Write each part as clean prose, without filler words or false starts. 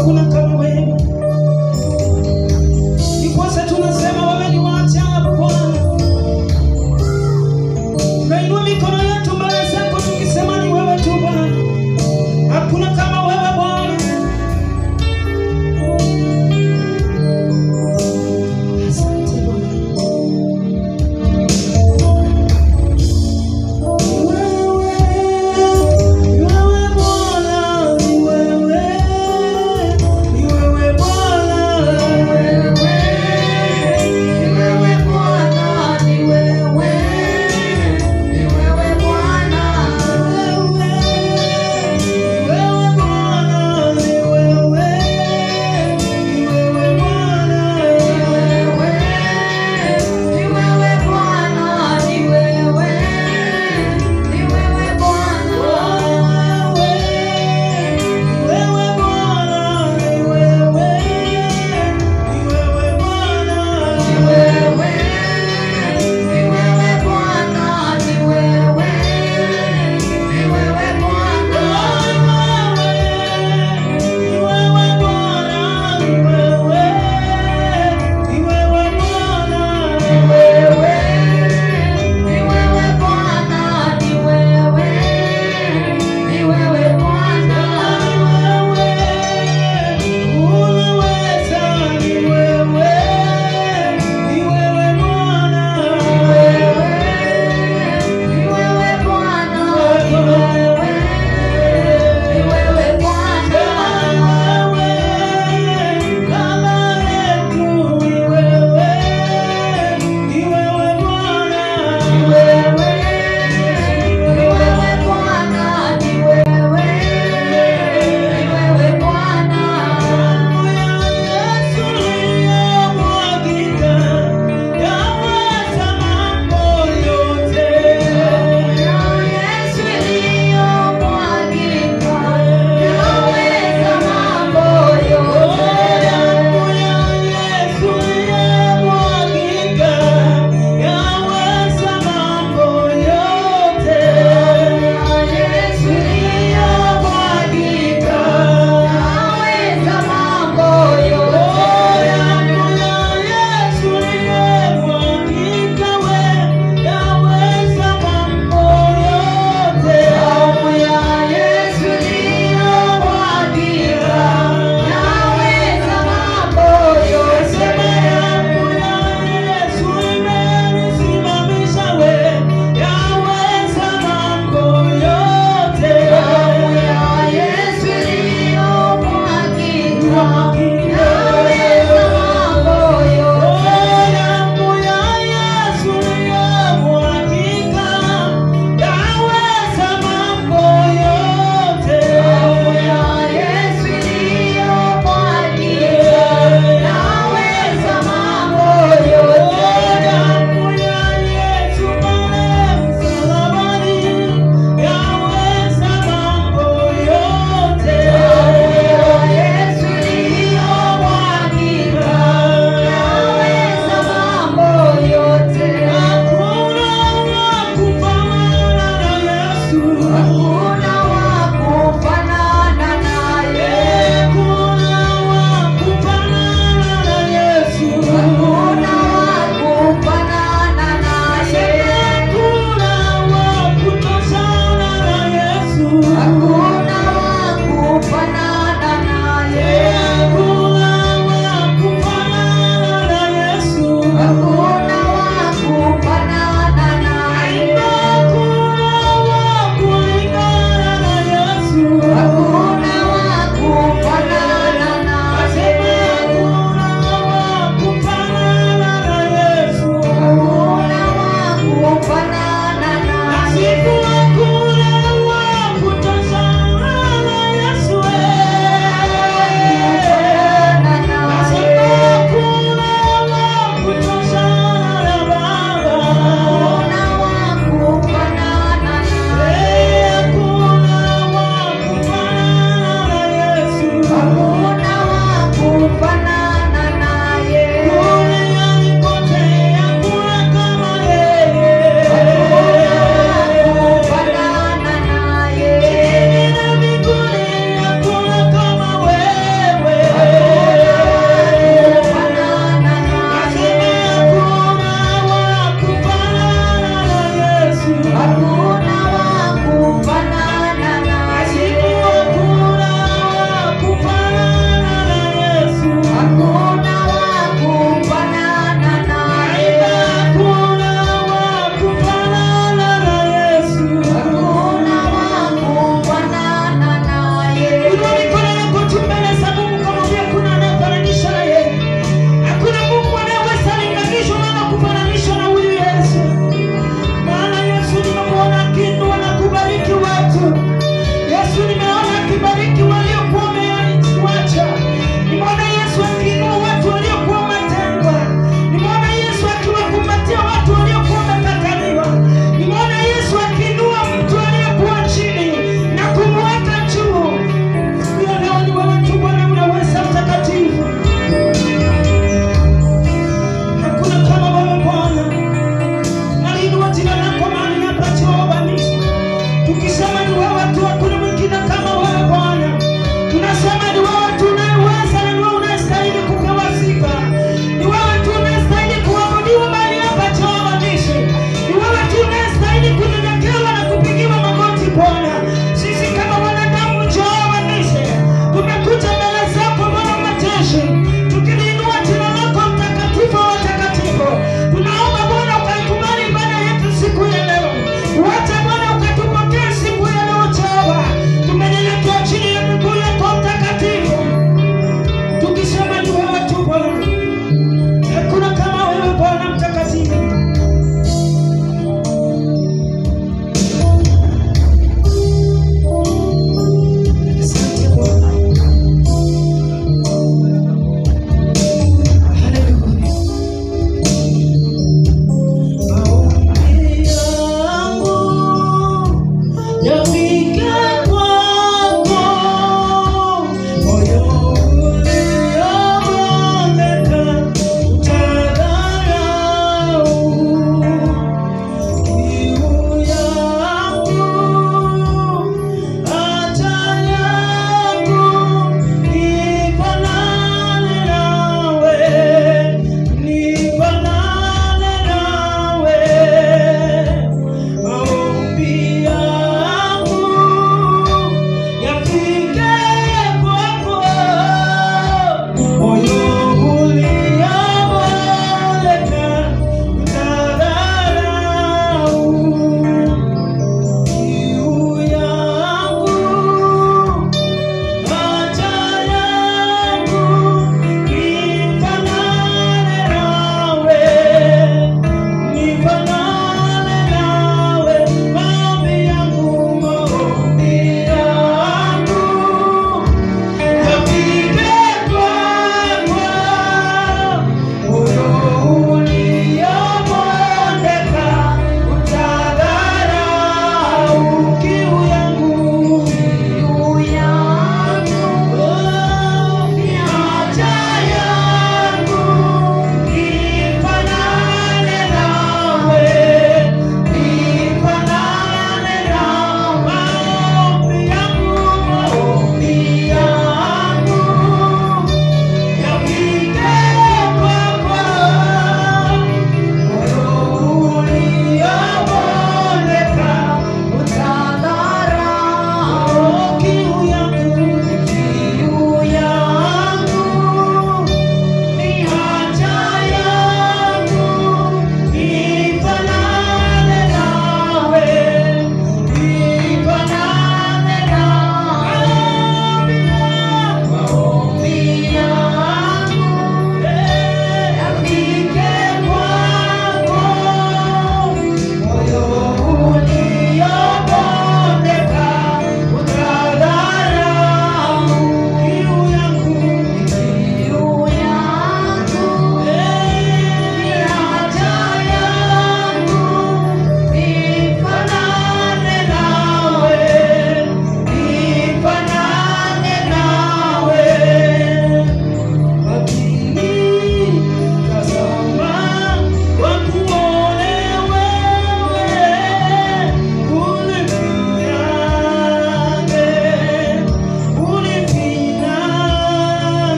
hakuna kama wewe. Ndiposa tunasema wewe ni wa ajabu Bwana. Tunainua mikono yetu mbele zako tukisema ni wewe tu Bwana. Hakuna kama wewe Bwana. Asante Bwana.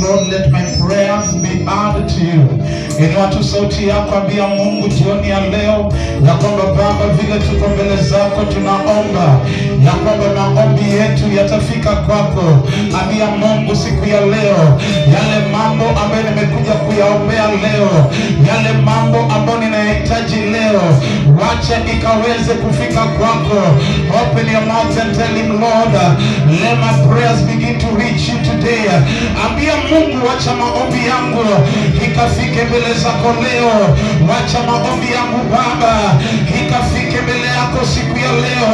Lord, let my prayers be added to you. Inua tu sauti yako, ambia Mungu jioni ya leo ya kwamba Baba, vile tuko mbele zako tunaomba ya kwamba maombi yetu yatafika kwako. Ambia Mungu siku ya leo, yale mambo ambayo nimekuja kuyaombea leo, yale mambo ambayo ninahitaji leo, wacha ikaweze kufika kwako. Open your mouth and tell him, Lord, let my prayers begin to reach you today. Ambia Mungu, wacha maombi yangu ikafike mbele zako leo. Wacha maombi yangu Baba ikafike mbele yako siku ya leo.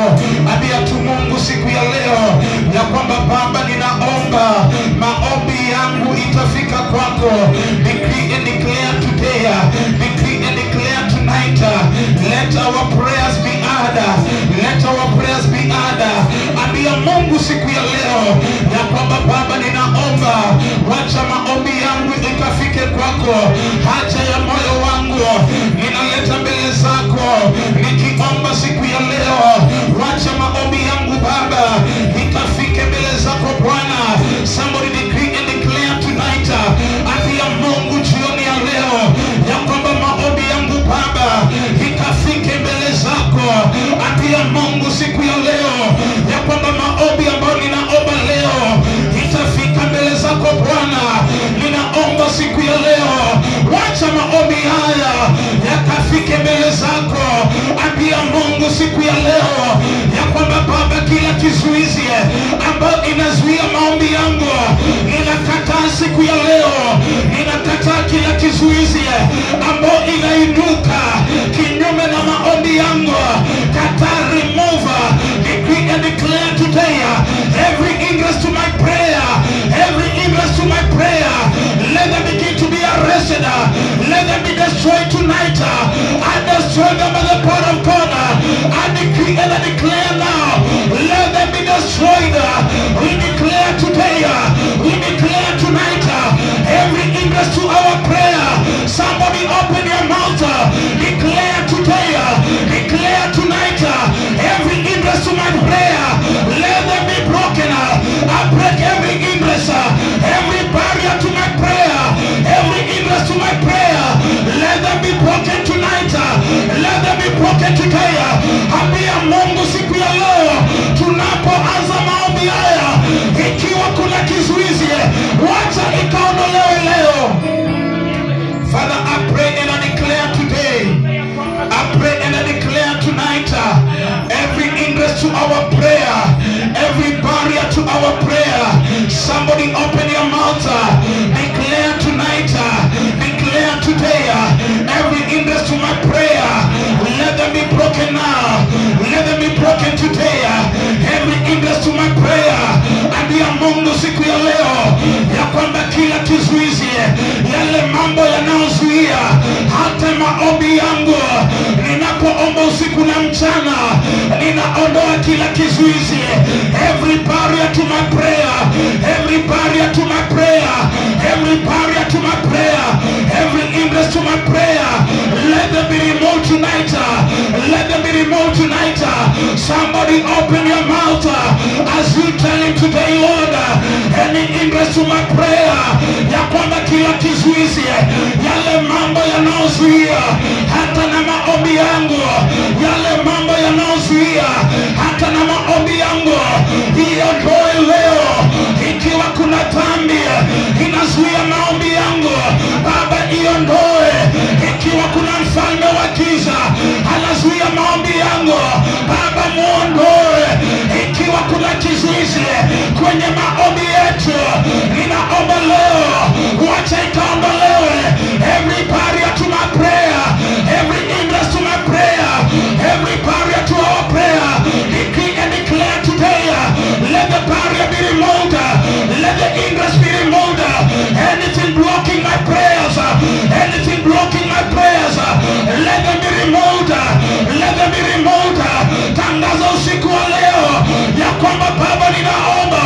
Ambia tu Mungu siku ya leo ya kwamba Baba, ninaomba maombi yangu itafika kwako. Decree and declare today, decree and declare tonight, let our prayers be heard, let our prayers be heard. Ambia Mungu siku ya leo ya kwamba Baba, ninaomba wacha maombi yangu ikafike kwako. Haja ya moyo wangu ninaleta mbele zako nikiomba siku ya leo. Wacha maombi yangu Baba ikafike mbele zako Bwana. Somebody decree and declare tonight. Ambia Mungu jioni ya leo ya kwamba maombi yangu Baba ikafike mbele zako. Ambia Mungu siku ya leo ya kwamba maombi ambayo ninaomba leo itafika mbele zako Bwana. Ninaomba siku ya leo, wacha maombi haya yakafike mbele zako. Ambia Mungu siku ya leo ya kwamba Baba, kila kizuizi ambayo inazuia maombi yangu ninakataa siku ya leo. Ninakataa kila kizuizi ambayo inainuka kinyume na maombi yangu. Kataa, remove, decree and declare today, every hindrance to my prayer, every hindrance to my prayer, let them begin to be arrested, let them be destroyed tonight. I destroy them by the power of God. I decree and I declare now, let them be destroyed. We declare today, we declare tonight, every hindrance to our prayer. Somebody open your mouth, declare today, declare tonight, every hindrance to my prayer, let them be broken. I break every hindrance, every barrier to my prayer, every hindrance to my prayer, let them be broken tonight, let them be broken today. Ambia Mungu siku ya leo tunapoanza maombi haya, ikiwa kuna kizuizi, wacha ikaondolewe leo. Father, I pray and I declare today, I pray and I declare tonight, every hindrance to our prayer, every barrier to our prayer, somebody open your mouth, declare tonight, declare today, every hindrance to my prayer, let them be broken now, let them be broken today, every hindrance to my prayer. Ambia Mungu siku ya leo ya kwamba kila kizuizi, yale mambo yanayozuia hata maombi yangu ninapoomba usiku na mchana, ninaondoa kila kizuizi, every barrier to my prayer, every barrier to my prayer, every barrier to my prayer, every hindrance to my prayer, let them be removed tonight, let them be removed tonight. Somebody open your mouth as you tell him today, Lord, any hindrance to my prayer, ya kwamba kila kizuizi, yale mambo yanayozuia hata na maombi yangu, yale mambo yanayozuia hata na maombi yangu, iondoe leo. Ikiwa kuna dhambi inazuia maombi yangu, Baba iondoe. Ikiwa kuna mfalme wa giza anazuia maombi yangu, Baba muondoe. Ikiwa kuna kizuizi kwenye maombi yetu, ninaomba leo, wacha ikaondolewe. Every barrier to my prayer, every hindrance to my prayer, every barrier to our prayer, decree and declare today, let the barrier be removed, let the hindrance be removed. Anything blocking my prayers, anything blocking my prayers, let them be removed, let them be removed. Tangaza usiku wa leo ya kwamba Baba, ninaomba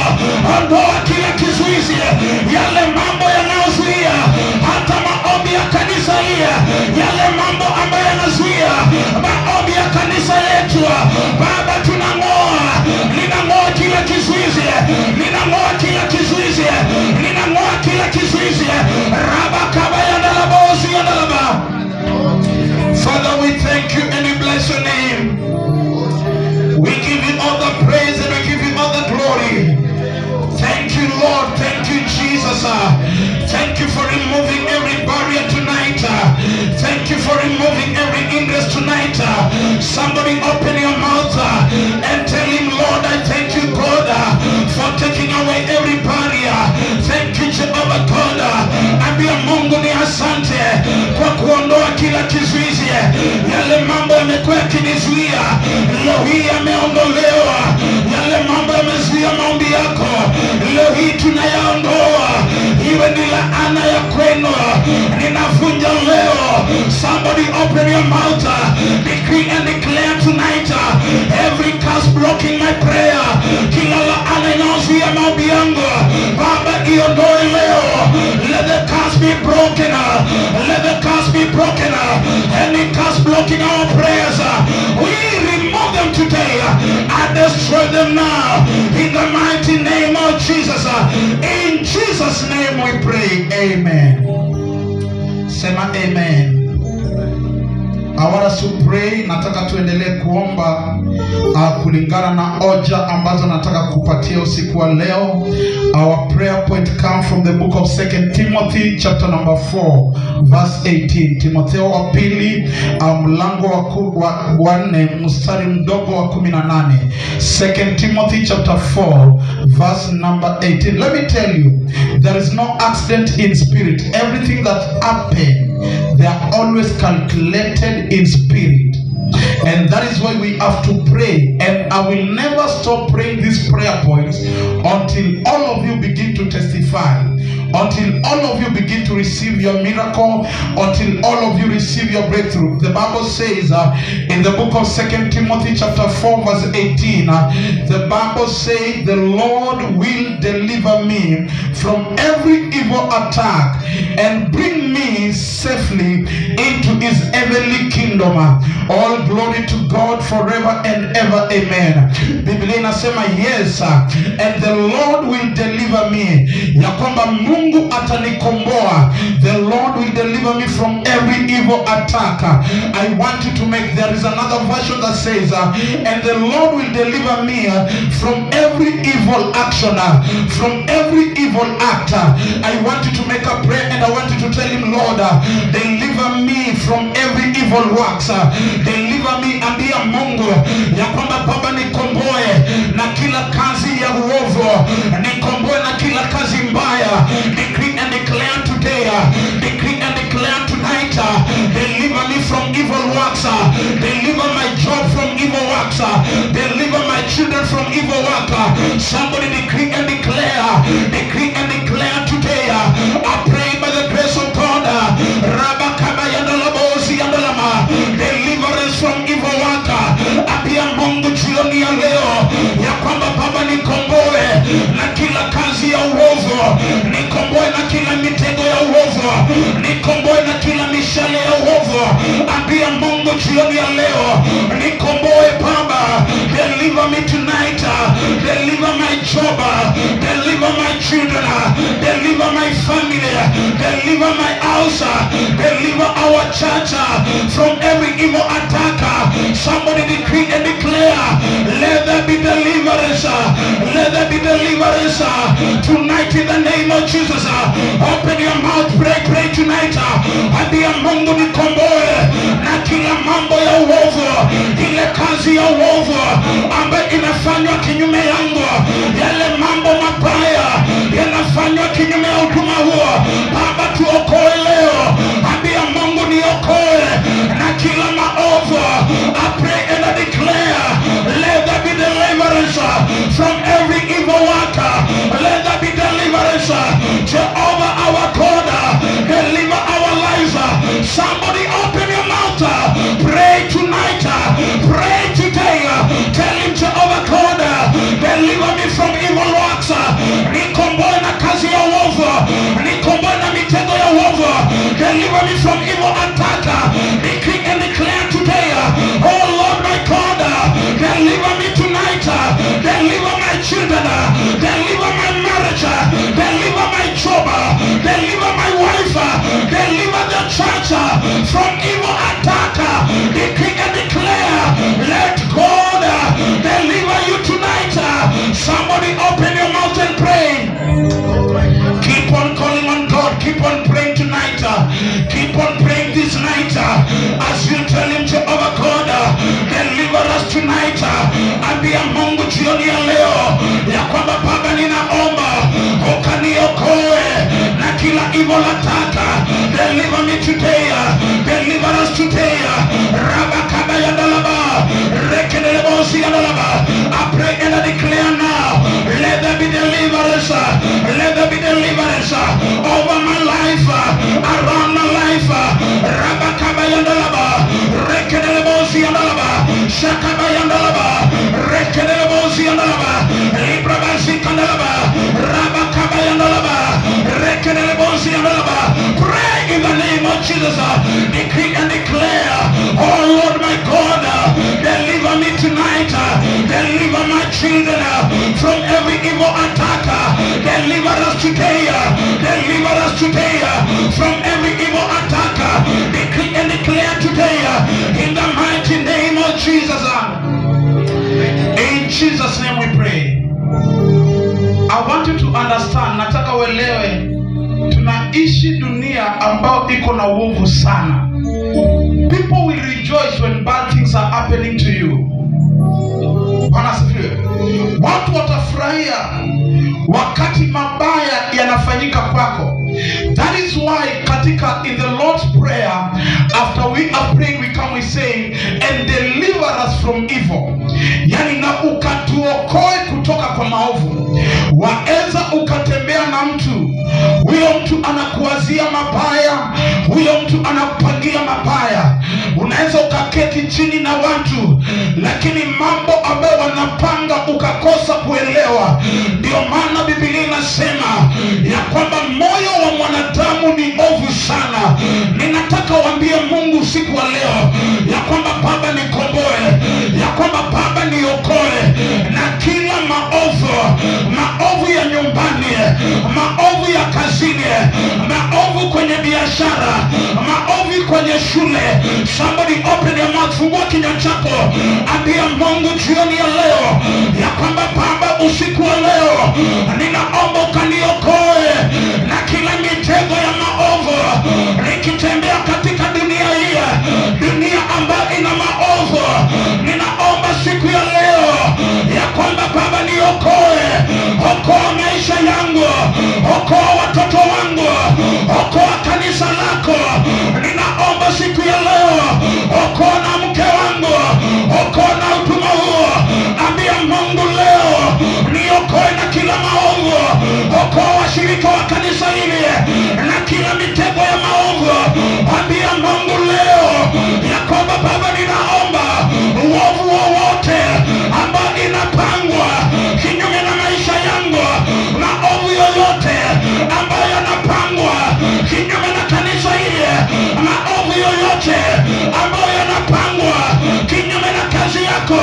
Thank you for removing every hindrance tonight. Somebody open your mouth and tell him, Lord, I thank you, God, for taking away every barrier. Thank you, Jehovah God. Ambia Mungu ni asante kwa kuondoa kila kizuizi. Yale mambo yamekuwa yakinizuia, leo hii yameondolewa. Yale mambo yamezuia maombi yako, leo hii tunayaondoa. Iwe ni laana ya kwenu, ninavunja leo. Somebody open your mouth, decree and declare tonight, every curse blocking my prayer, kila laana inayozuia maombi yangu, Baba iondoe leo. Let the curse be broken. Let the curse be broken. Any curse blocking our prayers, we remove them today. I destroy them now in the mighty name of Jesus. In Jesus' name we pray. Amen. Sema amen. I want us to pray. Nataka tuendelee kuomba kulingana na hoja ambazo nataka kupatia usiku wa leo. Our prayer point comes from the book of 2 Timothy chapter number 4 verse 18. Timotheo wa pili mlango wa 4 mstari mdogo wa 18. 2 Timothy chapter 4 verse number 18. Let me tell you, there is no accident in spirit. Everything that happens, they are always calculated in spirit. And that is why we have to pray. And I will never stop praying these prayer points until all of you begin to testify, until all of you begin to receive your miracle, until all of you receive your breakthrough. The Bible says in the book of 2 Timothy chapter 4 verse 18, the Bible says, the Lord will deliver me from every evil attack and bring me safely into his heavenly kingdom. All glory to God forever and ever. Amen. Biblia inasema yes, and the Lord will deliver me. Ya kwamba Mungu atanikomboa. The Lord will deliver me from every evil attack. I want you to make, there is another version that says, and the Lord will deliver me from every evil action, from every evil act. I want you to make a prayer and I want you to tell him, Lord, deliver me from every evil works. Deliver me. Ambia Mungu ya kwamba Baba nikomboe na kila kazi ya uovu, nikomboe na kila kazi mbaya. Decree and declare today, decree and declare tonight, deliver me from evil works, deliver my job from evil works, deliver my children from evil work. Somebody decree and declare, decree and declare today. I pray by the grace of God, deliverance from evil work. Apia Mungu jioni ya leo ya kwamba Baba nikomboe na kila kazi ya uovu, nikomboe na kila mitego ya uovu, nikomboe na kila mishale ya uovu. Apia Mungu jioni ya leo nikomboe Baba. Deliver me tonight, deliver my job, deliver my children, deliver my family, deliver my house, deliver our church from every evil attack. Somebody decree and declare, let there be deliverance, let there be deliverance tonight in the name of Jesus. Open your mouth, pray tonight. Ambia Mungu nikomboe na kila mambo ya uovu, ile kazi ya uovu ambayo inafanywa kinyume yangu, yale mambo mabaya yanafanywa kinyume ya huduma huo. Baba tuokoe leo. Ambia Mungu niokoe na kila maovu. I pray and I declare, let there be deliverance from every evil worker. Let there be deliverance. Jehovah our God, deliver our lives. Somebody open your mouth, pray tonight, pray today. Tell him, Jehovah God, deliver me from evil works. Nikomboe na kazi ya uovu, nikomboe na mitego ya uovu. Deliver me from evil attack. Decree and declare today, oh Lord my God, deliver me tonight. Deliver my children, deliver my marriage, deliver my job, deliver my wife, deliver the church from evil attack. Decree and declare, let God deliver you tonight. Somebody open your mouth and pray. Keep on calling on God. Keep on praying tonight. Keep on praying this night. Ambia Mungu jioni ya leo ya kwamba Baba, ninaomba ukaniokoe na kila evil attack. Deliver me today. Deliver us today. Rabakaba yandalaba. Rekenelebosi yandalaba. I pray and I declare now, let there be deliverance. Let there be deliverance over my life, around my life. Rabakaba yandalaba. Rekenelebosi yandalaba. Shakaba yandalaba. Rekenelebosi yandalaba. Librabasi kandalaba. Rabakaba yandalaba. Rekenelebosi yandalaba. Pray in the name of Jesus. Decree and declare, oh Lord my God, deliver me tonight. Deliver my children from every evil attack. Deliver us today. Deliver us today from every evil attack. Decree and declare today in the mighty name of Jesus. In Jesus' name we pray. I want you to understand, nataka uelewe, tunaishi dunia ambao iko na uovu sana. People will rejoice when bad things are happening to you. Watu watafurahia wakati mabaya yanafanyika kwako. That is why katika in the Lord's Prayer, after we are praying, we come, we say, and deliver us from evil. Yani na ukatuokoe kutoka kwa maovu. Waeza ukatembea na mtu, huyo mtu anakuwazia mabaya, huyo mtu anakupangia mabaya. Unaweza ukaketi chini na watu, lakini mambo ambayo wanapanga ukakosa kuelewa. Ndio maana Biblia inasema ya kwamba moyo wa mwanadamu ni ovu sana. Ninataka waambie Mungu siku wa leo ya kwamba Baba nikomboe, ya kwamba Baba niokoe na kila maovu ya nyumbani, maovu ya kazini, maovu kwenye biashara, maovu kwenye shule. Somebody open your mouth, fungua kinywa chako, ambia Mungu jioni ya leo ya kwamba Baba, usiku wa leo ninaomba ukaniokoe na kila mitego ya maovu nikitembea katika dunia hii, dunia ambayo ina maovu. Ninaomba siku ya leo ya kwamba Baba niokoe, okoa maisha yangu, okoa watoto wangu, okoa kanisa lako. Ninaomba siku ya leo, okoa na mke wangu, okoa na huduma huo. Ambia Mungu leo niokoe na kila maovu, okoa washirika wa kanisa hili na kila mitego ya maovu. Ambia Mungu leo ya kwamba Baba ninaomba uovu wowote ambao inapangwa kinyume na maisha yangu, maovu yoyote ambayo yanapangwa kinyume na kanisa hili, maovu yoyote ambayo yanapangwa kinyume na kazi yako.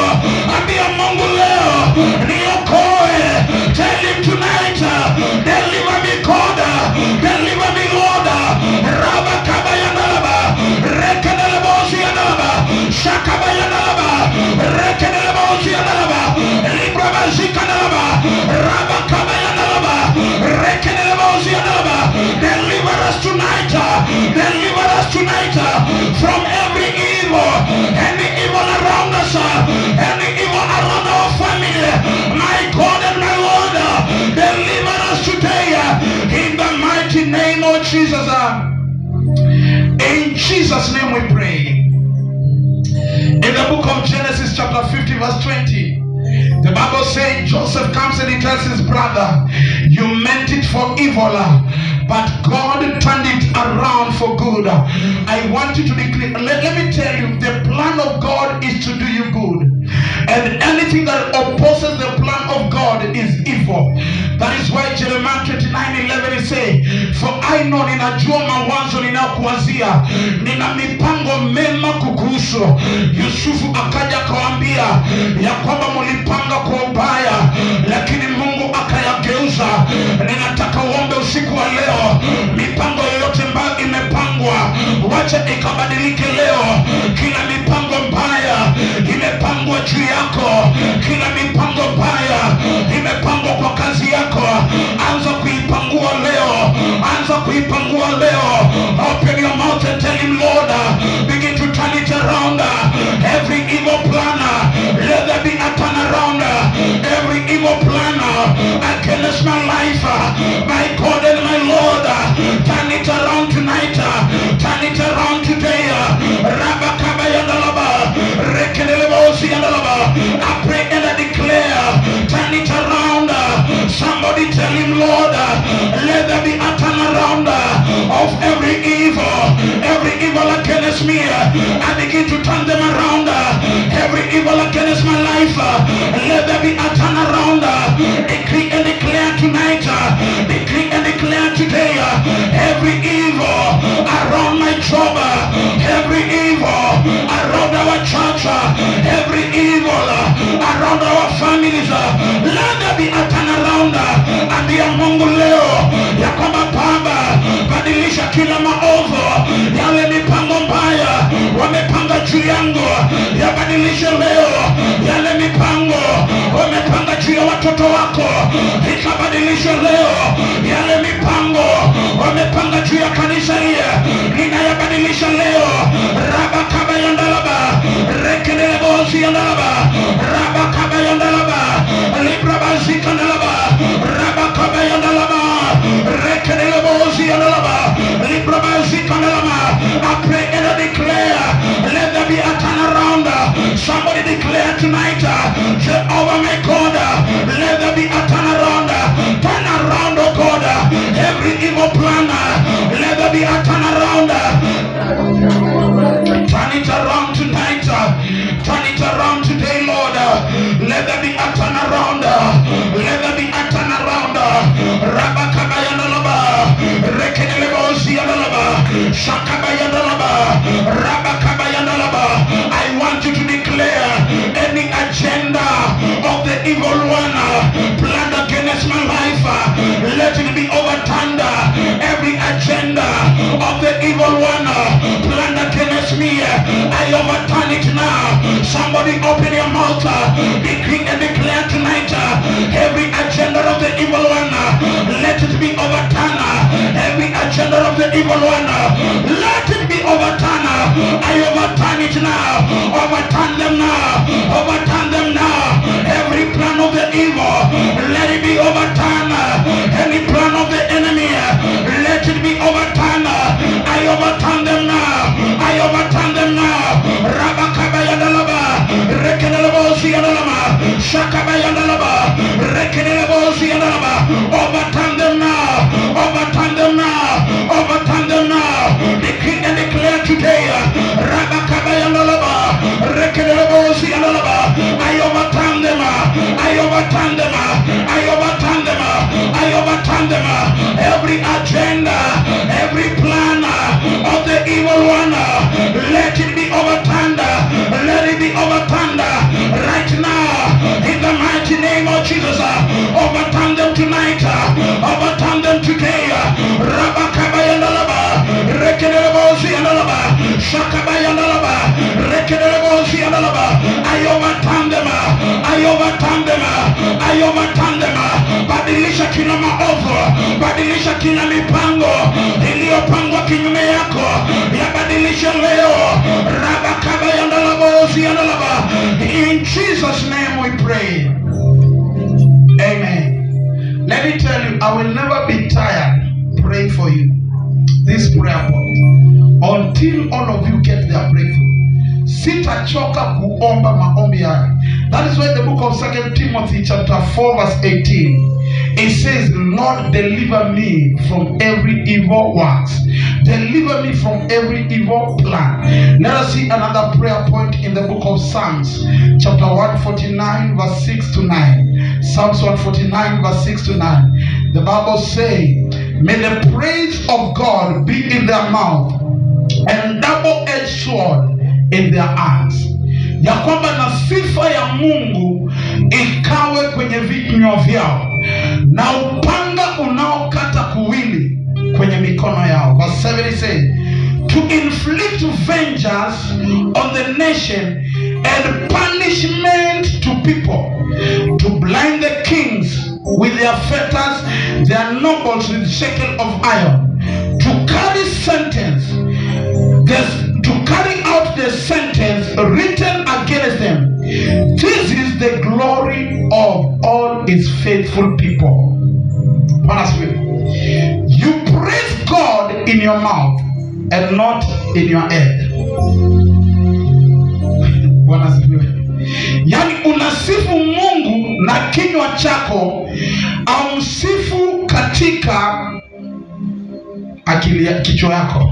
Ambia Mungu leo niokoe. Tell him tonight, deliver me God, deliver me Lord. Raba kaba yanalaba, rekenelebosi yanalaba, shakaba yanalaba, rekenelebosi yanalaba, libra bazika yanalaba, raba kaba yanalaba, rekenelebosi yanalaba. Deliver us tonight, deliver us tonight from every evil, any evil around us, any evil around our family. My God and my Lord, deliver us today in the mighty name of Jesus. In Jesus' name we pray. In the book of Genesis chapter 50 verse 20, the Bible says Joseph comes and he tells his brother, you meant it for evil, but God turned it around for good. I want you to declare, let me tell you, the plan of God is to do you good. And anything that opposes the plan of God is evil. That is why Jeremiah 29:11 is saying, for I know, ninajua mawazo ninayokuwazia, nina mipango mema kukuhusu. Yusufu akaja akawaambia ya kwamba mlipanga kwa ubaya, lakini Mungu akayageuza. Ninataka uombe usiku wa leo, mipango yoyote ambayo imepangwa, wacha ikabadilike leo. Kila mipango mbaya imepangwa juu yako, kila mipango mbaya imepangwa kwa kazi yako, anza kuipangua leo, anza kuipangua leo. Open your mouth and tell him, Lord, begin to turn it around. Every evil planner, let there be a turnaround. Every evil planner against my life, my God and my Lord, turn it around tonight, turn it around today. I pray and I declare, turn it around. Somebody tell him, Lord, let there be a turnaround of every evil against me. I begin to turn them around. Every evil against my life, let there be a turnaround. Decree and declare tonight, decree and declare today, every evil around my job, every evil around our church, every evil around our families, let there be a turnaround. Ambia Mungu leo ya kwamba Baba, badilisha kila maovu, yale mipango mbaya wamepanga juu yangu, yabadilishe leo. Yale mipango wamepanga juu ya watoto wako, ikabadilishe leo. Yale mipango wamepanga juu ya kanisa hili, ninayabadilisha leo. Raba kaba yandalaba, rekelele bosi yandalaba, raba kaba yandalaba, libra bazika yandalaba, raba kaba yandalaba, rekelele bosi yandalaba, libra bazika yandalaba. I pray and I declare, let there be a turnaround. Somebody declare tonight, Jehovah my God, let there be a turnaround. Turn around, oh God, every evil plan, let there be a turnaround. Turn it around tonight, turn it around today, Lord. Let there be a turnaround, let there be a turnaround. Rabakabayandalaba, Rekenelebosiandalaba, Shakabayandalaba, Rabakabayandalaba. I want you to declare any agenda of the evil one planned against my life, let it be overturned. Every agenda of the evil one planned against me, I overturn it now. Somebody open your mouth, decree and declare tonight, every agenda of the evil one, let it be overturned. Every agenda of the evil one, let it be overturned. I overturn it now. Overturn them now. Overturn them now. Every plan of the evil, let it be overturned. Any plan of the enemy, let it be overturned. I overturn them now. I overturn them now. Rabakabayandalaba, Rekenelebosiandalaba, Shakabayandalaba, Rekenelebosiandalaba. Overturn them now. Overturn them now. Overturn them now. Decree and declare today, Rabakabayandalaba, Rekenelebosiandalaba. I overturn them. I overturn them. I overturn them. I overturn them. Every agenda, every plan of the evil one, let it be overturned. Let it be overturned right now in the mighty name of Jesus. Overturn them tonight. Overturn them today. Rabakabayandalaba, Rekenelebosiandalaba, Shakabayandalaba, Rekenelebosiandalaba. I overturn them. I overturn them. I overturn them. Badilisha kila maovu, badilisha kila mipango iliyopangwa kinyume yako, yabadilisha leo. Rabakabayandalabosiandalaba. In Jesus' name we pray. Amen. Let me tell you, I will never be tired praying for you. This prayer point, until all of you get their breakthrough. Sitachoka kuomba maombi haya. That is why the book of 2 Timothy chapter 4 verse 18, it says, Lord, deliver me from every evil works. Deliver me from every evil plan. Let us see another prayer point in the book of Psalms chapter 149 verse 6 to 9. Psalms 149 verse 6 to 9. The Bible says, may the praise of God be in their mouth and double-edged sword in their hands. Ya kwamba na sifa ya Mungu ikawe kwenye vinywa vyao, na upanga unaokata kuwili kwenye mikono yao. Verse 7 says, to inflict vengeance on the nation and punishment to people, to blind the kings with their fetters, their nobles with shekel of iron, to carry sentence, to carry out the sentence written against glory of all his faithful people. You praise God in your mouth and not in your head. Yani unasifu Mungu na kinywa chako, au msifu katika akili ya kichwa yako.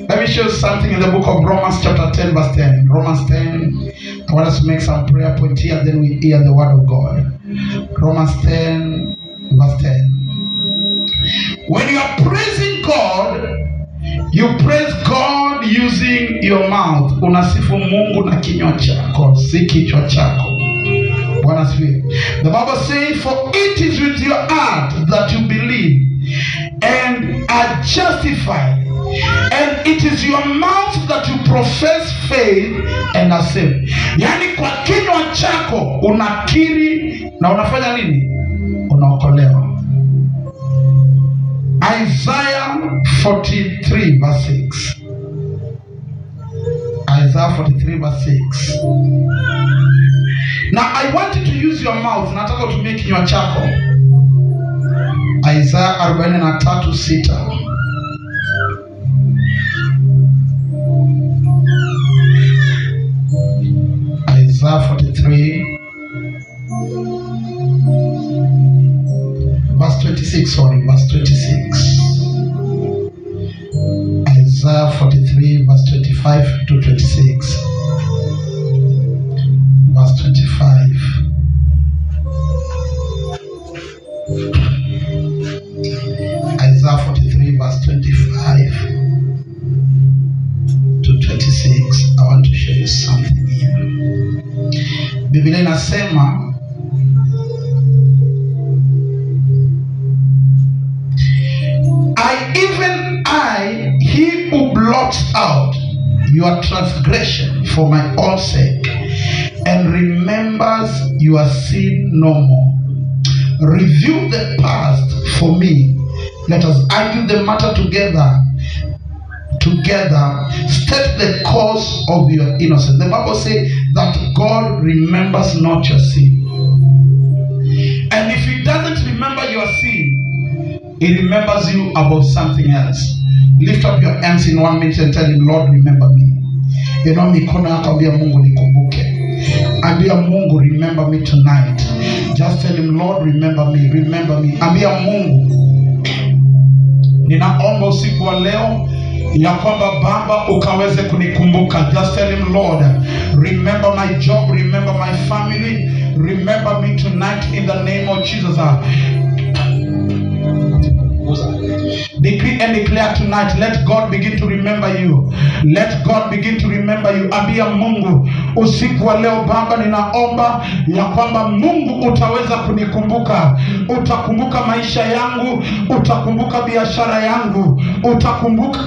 Let me show you something in the book of Romans chapter 10 verse 10. Romans 10. I want us to make some prayer point here, then we hear the word of God. Romans 10 verse 10. When you are praising God, you praise God using your mouth. Unasifu Mungu na kinywa chako, si kichwa chako. Bwana sifiwe. The Bible says, for it is with your heart that you believe and are justified, and it is your mouth that you profess faith and are saved. Yani kwa kinywa chako unakiri na unafanya nini? Unaokolewa. Isaiah 43 verse 6. Isaiah 43 verse 6. Now I want you to use your mouth. Nataka utumie kinywa chako. Isaiah 43:6. Isaiah 43 verse 26, verse 26. Isaiah 43 verse 25 to 26. Verse 25. Isaiah 43 verse 25 to 26. I want to show you something here. Biblia inasema, he who blots out your transgression for my own sake and remembers your sin no more. Review the past for me. Let us argue the matter together. State the cause of your innocence. The Bible says that God remembers not your sin. And if he doesn't remember your sin, he remembers you about something else. Lift up your hands in 1 minute and tell him, Lord, remember me. You know, mikono yako ambia Mungu nikumbuke. Ambia Mungu, remember me tonight. Just tell him, Lord, remember me, remember me. Ambia Mungu, ninaomba usiku wa leo ya kwamba Baba ukaweze kunikumbuka. Just tell him, Lord, remember my job, remember my family, remember me tonight in the name of Jesus. Decree and declare tonight, let God begin to remember you. Let God begin to remember you. Ambia Mungu, usiku wa leo Baba ninaomba ya kwamba Mungu utaweza kunikumbuka. Utakumbuka maisha yangu, utakumbuka biashara yangu, utakumbuka.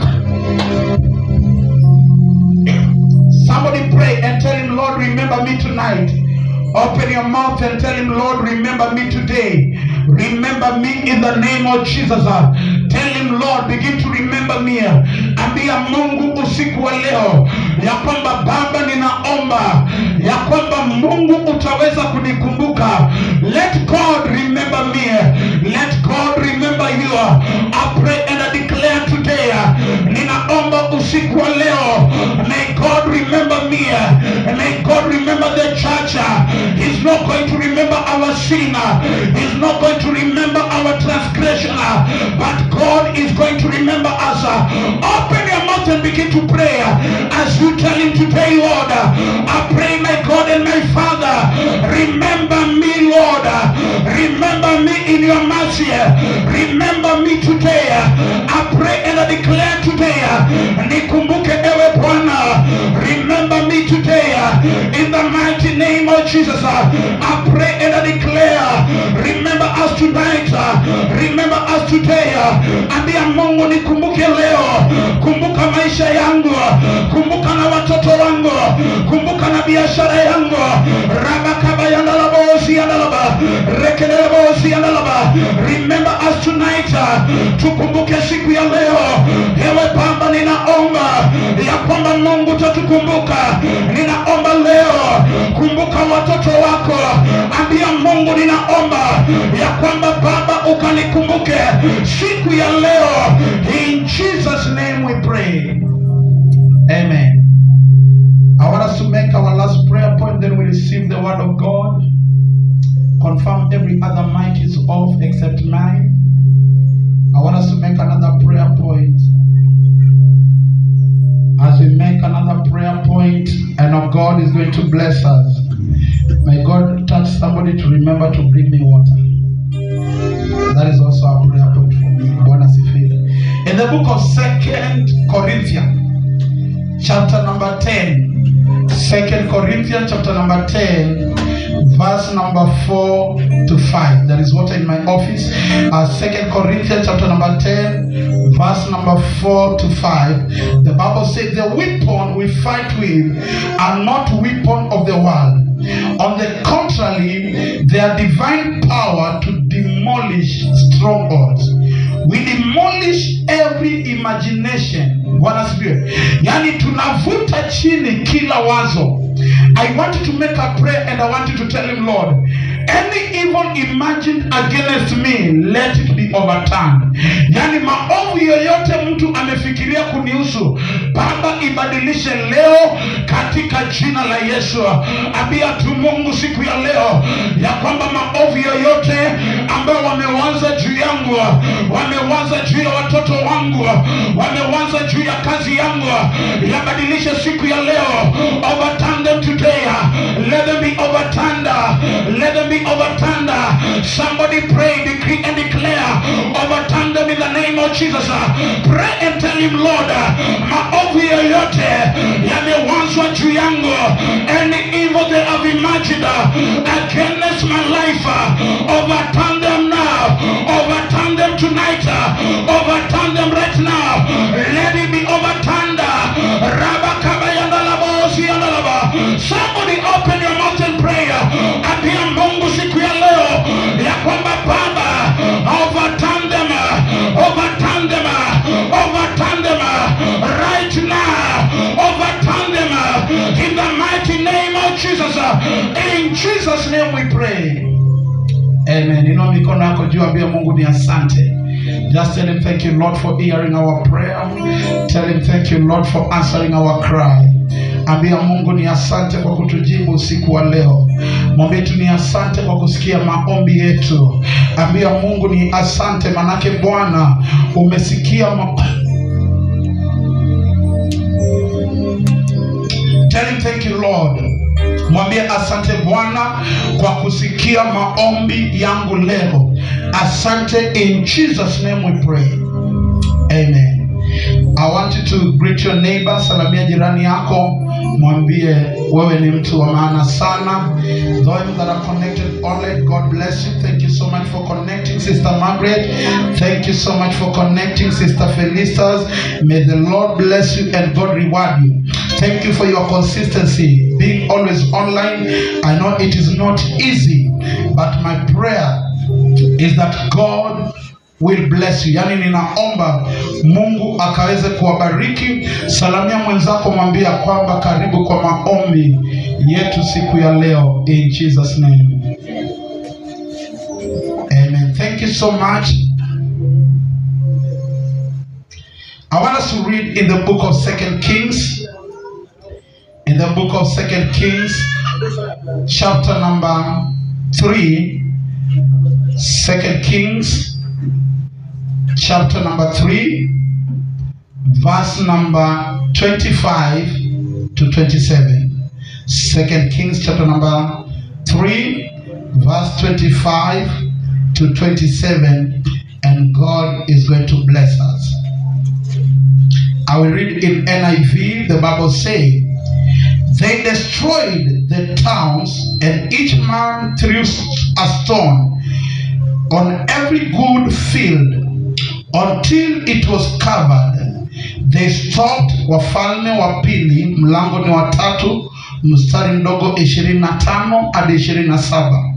Somebody pray and tell him, Lord, remember me tonight. Open your mouth and tell him, Lord, remember me today. Remember me in the name of Jesus. Tell him, Lord, begin to remember me. Ambia Mungu usiku wa leo ya kwamba Baba ninaomba ya kwamba Mungu utaweza kunikumbuka. Let God remember me. Let God remember you. I pray and I declare today, ninaomba usiku wa leo, may God remember me. May God remember the church. He's not going to remember our sin. He's not going to remember our transgression. But God is going to remember us. Open your mouth and begin to pray as you tell him today, Lord, I pray, my God and my Father, remember me, Lord. Remember me in your mercy. Remember me today. I pray and I declare today, nikumbuke ewe Bwana. Remember me today in the mighty name of Jesus. I pray and I declare, remember us tonight. Remember us today. Ambia Mungu nikumbuke leo. Kumbuka maisha yangu. Kumbuka na watoto wangu. Kumbuka na biashara yangu. Rabakaba yandalabo si yandalaba. Rekelebo si yandalaba. remember us tonight. Tukumbuke siku ya leo. Ewe Baba, ninaomba ya kwamba Mungu utatukumbuka. Ninaomba leo, kumbuka watoto wako. Ambia Mungu, ninaomba ya kwamba Baba ukanikumbuke siku ya leo. In Jesus' name we pray. Amen. I want us to make our last prayer point, then we receive the word of God. Confirm every other mic is off except mine. I want us to make another prayer point. As we make another prayer point, I know God is going to bless us. May God touch somebody to remember to bring me water. That is also a prayer point for me. In the book of 2 Corinthians, chapter number 10. 2 Corinthians, chapter number 10, verse number 4 to 5. There is water in my office. 2 Corinthians, chapter number 10, verse number 4 to 5. The Bible says, the weapon we fight with are not weapons of the world. On the contrary, they are divine power to demolish strongholds. We demolish every imagination. Yani tunavuta chini kila wazo. I want you to make a prayer and I want you to tell him, Lord, any evil imagined against me, let it be overturned. Yani maovu yoyote mtu amefikiria kunihusu, Baba ibadilishe leo katika jina la Yesu. Ambia tu Mungu siku ya leo ya kwamba maovu yoyote ambao wamewaza juu yangu, wamewaza juu ya watoto wangu, wamewaza juu ya kazi yangu, yabadilishe siku ya leo. Overturn them today. Let them be overturned. Let them be overturned. Somebody pray, decree and declare. Overturn them in the name of Jesus. Pray and tell him, Lord, maovu yoyote yamewazwa juu yangu, any evil they have imagined against my life, overturn them now. Overturn them tonight. Overturn them right now. Let it be overturned. Somebody open your mouth and pray. Ambia Mungu siku ya leo ya kwamba Baba, overturn them, overturn them, overturn them right now. Overturn them in the mighty name of Jesus. In Jesus' name we pray. Amen. Inua mikono yako juu, ambia Mungu ni asante. Just tell him thank you, Lord, for hearing our prayer. Tell him thank you, Lord, for answering our cry. Ambia Mungu ni asante kwa kutujibu usiku wa leo. Mwambie tu ni asante kwa kusikia maombi yetu. Ambia Mungu ni asante manake Bwana umesikia Tell him thank you, Lord. Mwambie asante Bwana kwa kusikia maombi yangu leo. Asante, in Jesus' name we pray. Amen. I want you to greet your neighbor. Salamia jirani yako. Mwambie wewe ni mtu wa maana sana. Those that are connected online, God bless you. Thank you so much for connecting, Sister Margaret. Thank you so much for connecting, Sister Felicitas. May the Lord bless you and God reward you. Thank you for your consistency, being always online. I know it is not easy, but my prayer is that God will bless you. Yani ninaomba Mungu akaweze kuwabariki. Salamia mwenzako, mwambia kwamba karibu kwa maombi yetu siku ya leo, in Jesus' name. Amen. Thank you so much. I want us to read in the book of 2 Kings. In the book of 2 Kings, chapter number 3. 2 Kings, chapter number 3, verse number 25 to 27. 2 Kings, chapter number 3, verse 25 to 27. And God is going to bless us. I will read in NIV. The Bible says, they destroyed the towns, and each man threw a stone on every good field until it was covered. They stopped. Wafalme wa pili mlango ni wa 3 mstari ndogo 25 hadi 27.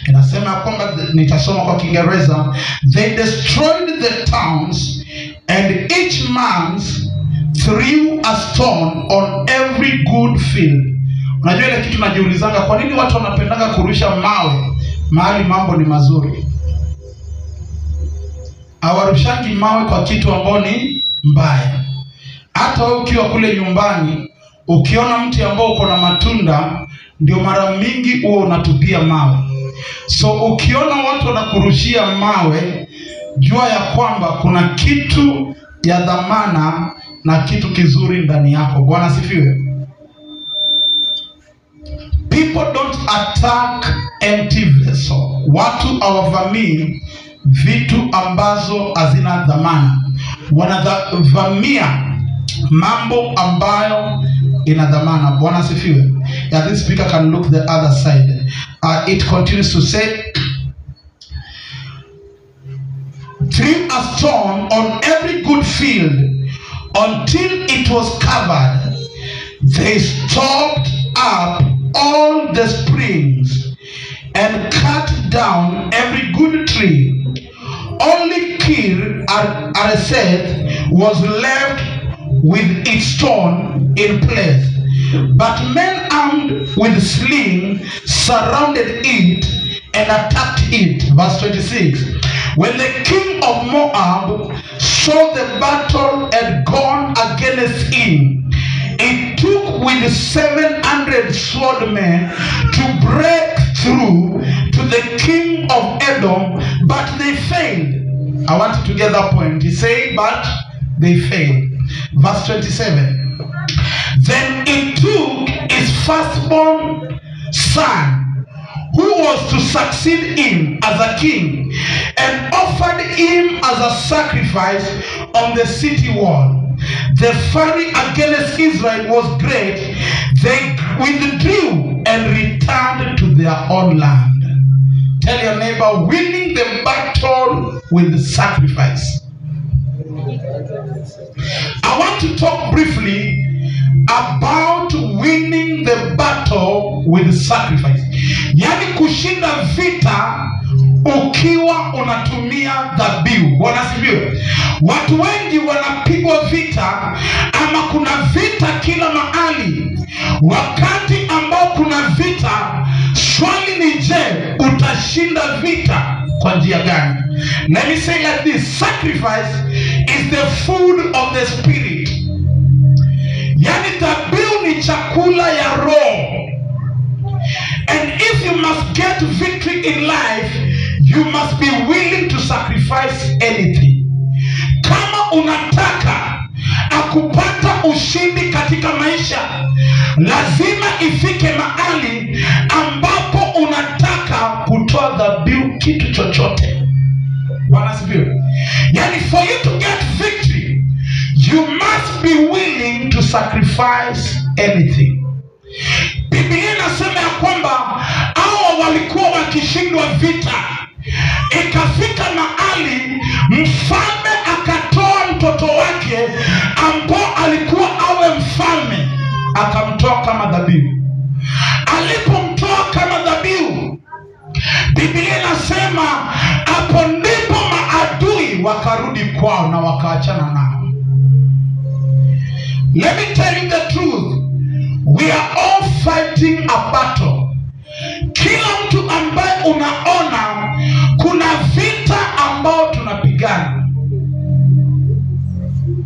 Inasema kwamba, nitasoma kwa Kiingereza, they destroyed the towns and each man threw a stone on every good field. Unajua ile kitu najiulizanga, kwa nini watu wanapendanga kurusha mawe mahali mambo ni mazuri? Hawarushangi mawe kwa kitu ambao ni mbaya. Hata wewe ukiwa kule nyumbani, ukiona mti ambao uko na matunda, ndio mara mingi huo unatupia mawe. So ukiona watu wanakurushia mawe, jua ya kwamba kuna kitu ya dhamana na kitu kizuri ndani yako. Bwana sifiwe. People don't attack empty vessel. Watu hawavamii vitu ambazo hazina dhamana. Wanavamia mambo ambayo ina dhamana. Bwana sifiwe. Yeah, this speaker can look the other side. It continues to say, threw a stone on every good field until it was covered. They stopped up all the springs and cut down every good tree. Only Kir Hareseth was left with its stone in place. But men armed with sling surrounded it and attacked it. Verse 26. When the king of Moab saw the battle had gone against him, it took with 700 swordmen to break through to the king of Edom, but they failed. I want you to get that point. He said, but they failed. Verse 27. Then it took his firstborn son, who was to succeed him as a king, and offered him as a sacrifice on the city wall. The fury against Israel was great. They withdrew and returned to their own land. Tell your neighbor, winning the battle with the sacrifice. I want to talk briefly about winning the battle with sacrifice. Yani kushinda vita ukiwa unatumia dhabihu. Bwana sifiwe. Watu wengi wanapigwa vita, ama kuna vita kila mahali. Wakati ambao kuna vita, swali ni je, utashinda vita kwa njia gani? Let me say like this, sacrifice is the food of the spirit. Yani dhabihu ni chakula ya roho. And if you must get victory in life, you must be willing to sacrifice anything. Kama unataka akupata ushindi katika maisha, lazima ifike mahali ambapo unataka kutoa dhabihu kitu chochote. Bwana sifiwe. Yani for you to get victory, you must be willing to sacrifice anything. Biblia inasema ya kwamba hao walikuwa wakishindwa vita. Ikafika mahali mfalme akatoa mtoto wake ambao alikuwa awe mfalme, akamtoa kama dhabihu. Alipomtoa kama dhabihu, Biblia inasema hapo ndipo maadui wakarudi kwao na wakaachana nao. Let me tell you the truth. We are all fighting a battle. Kila mtu ambaye unaona kuna vita ambao tunapigana.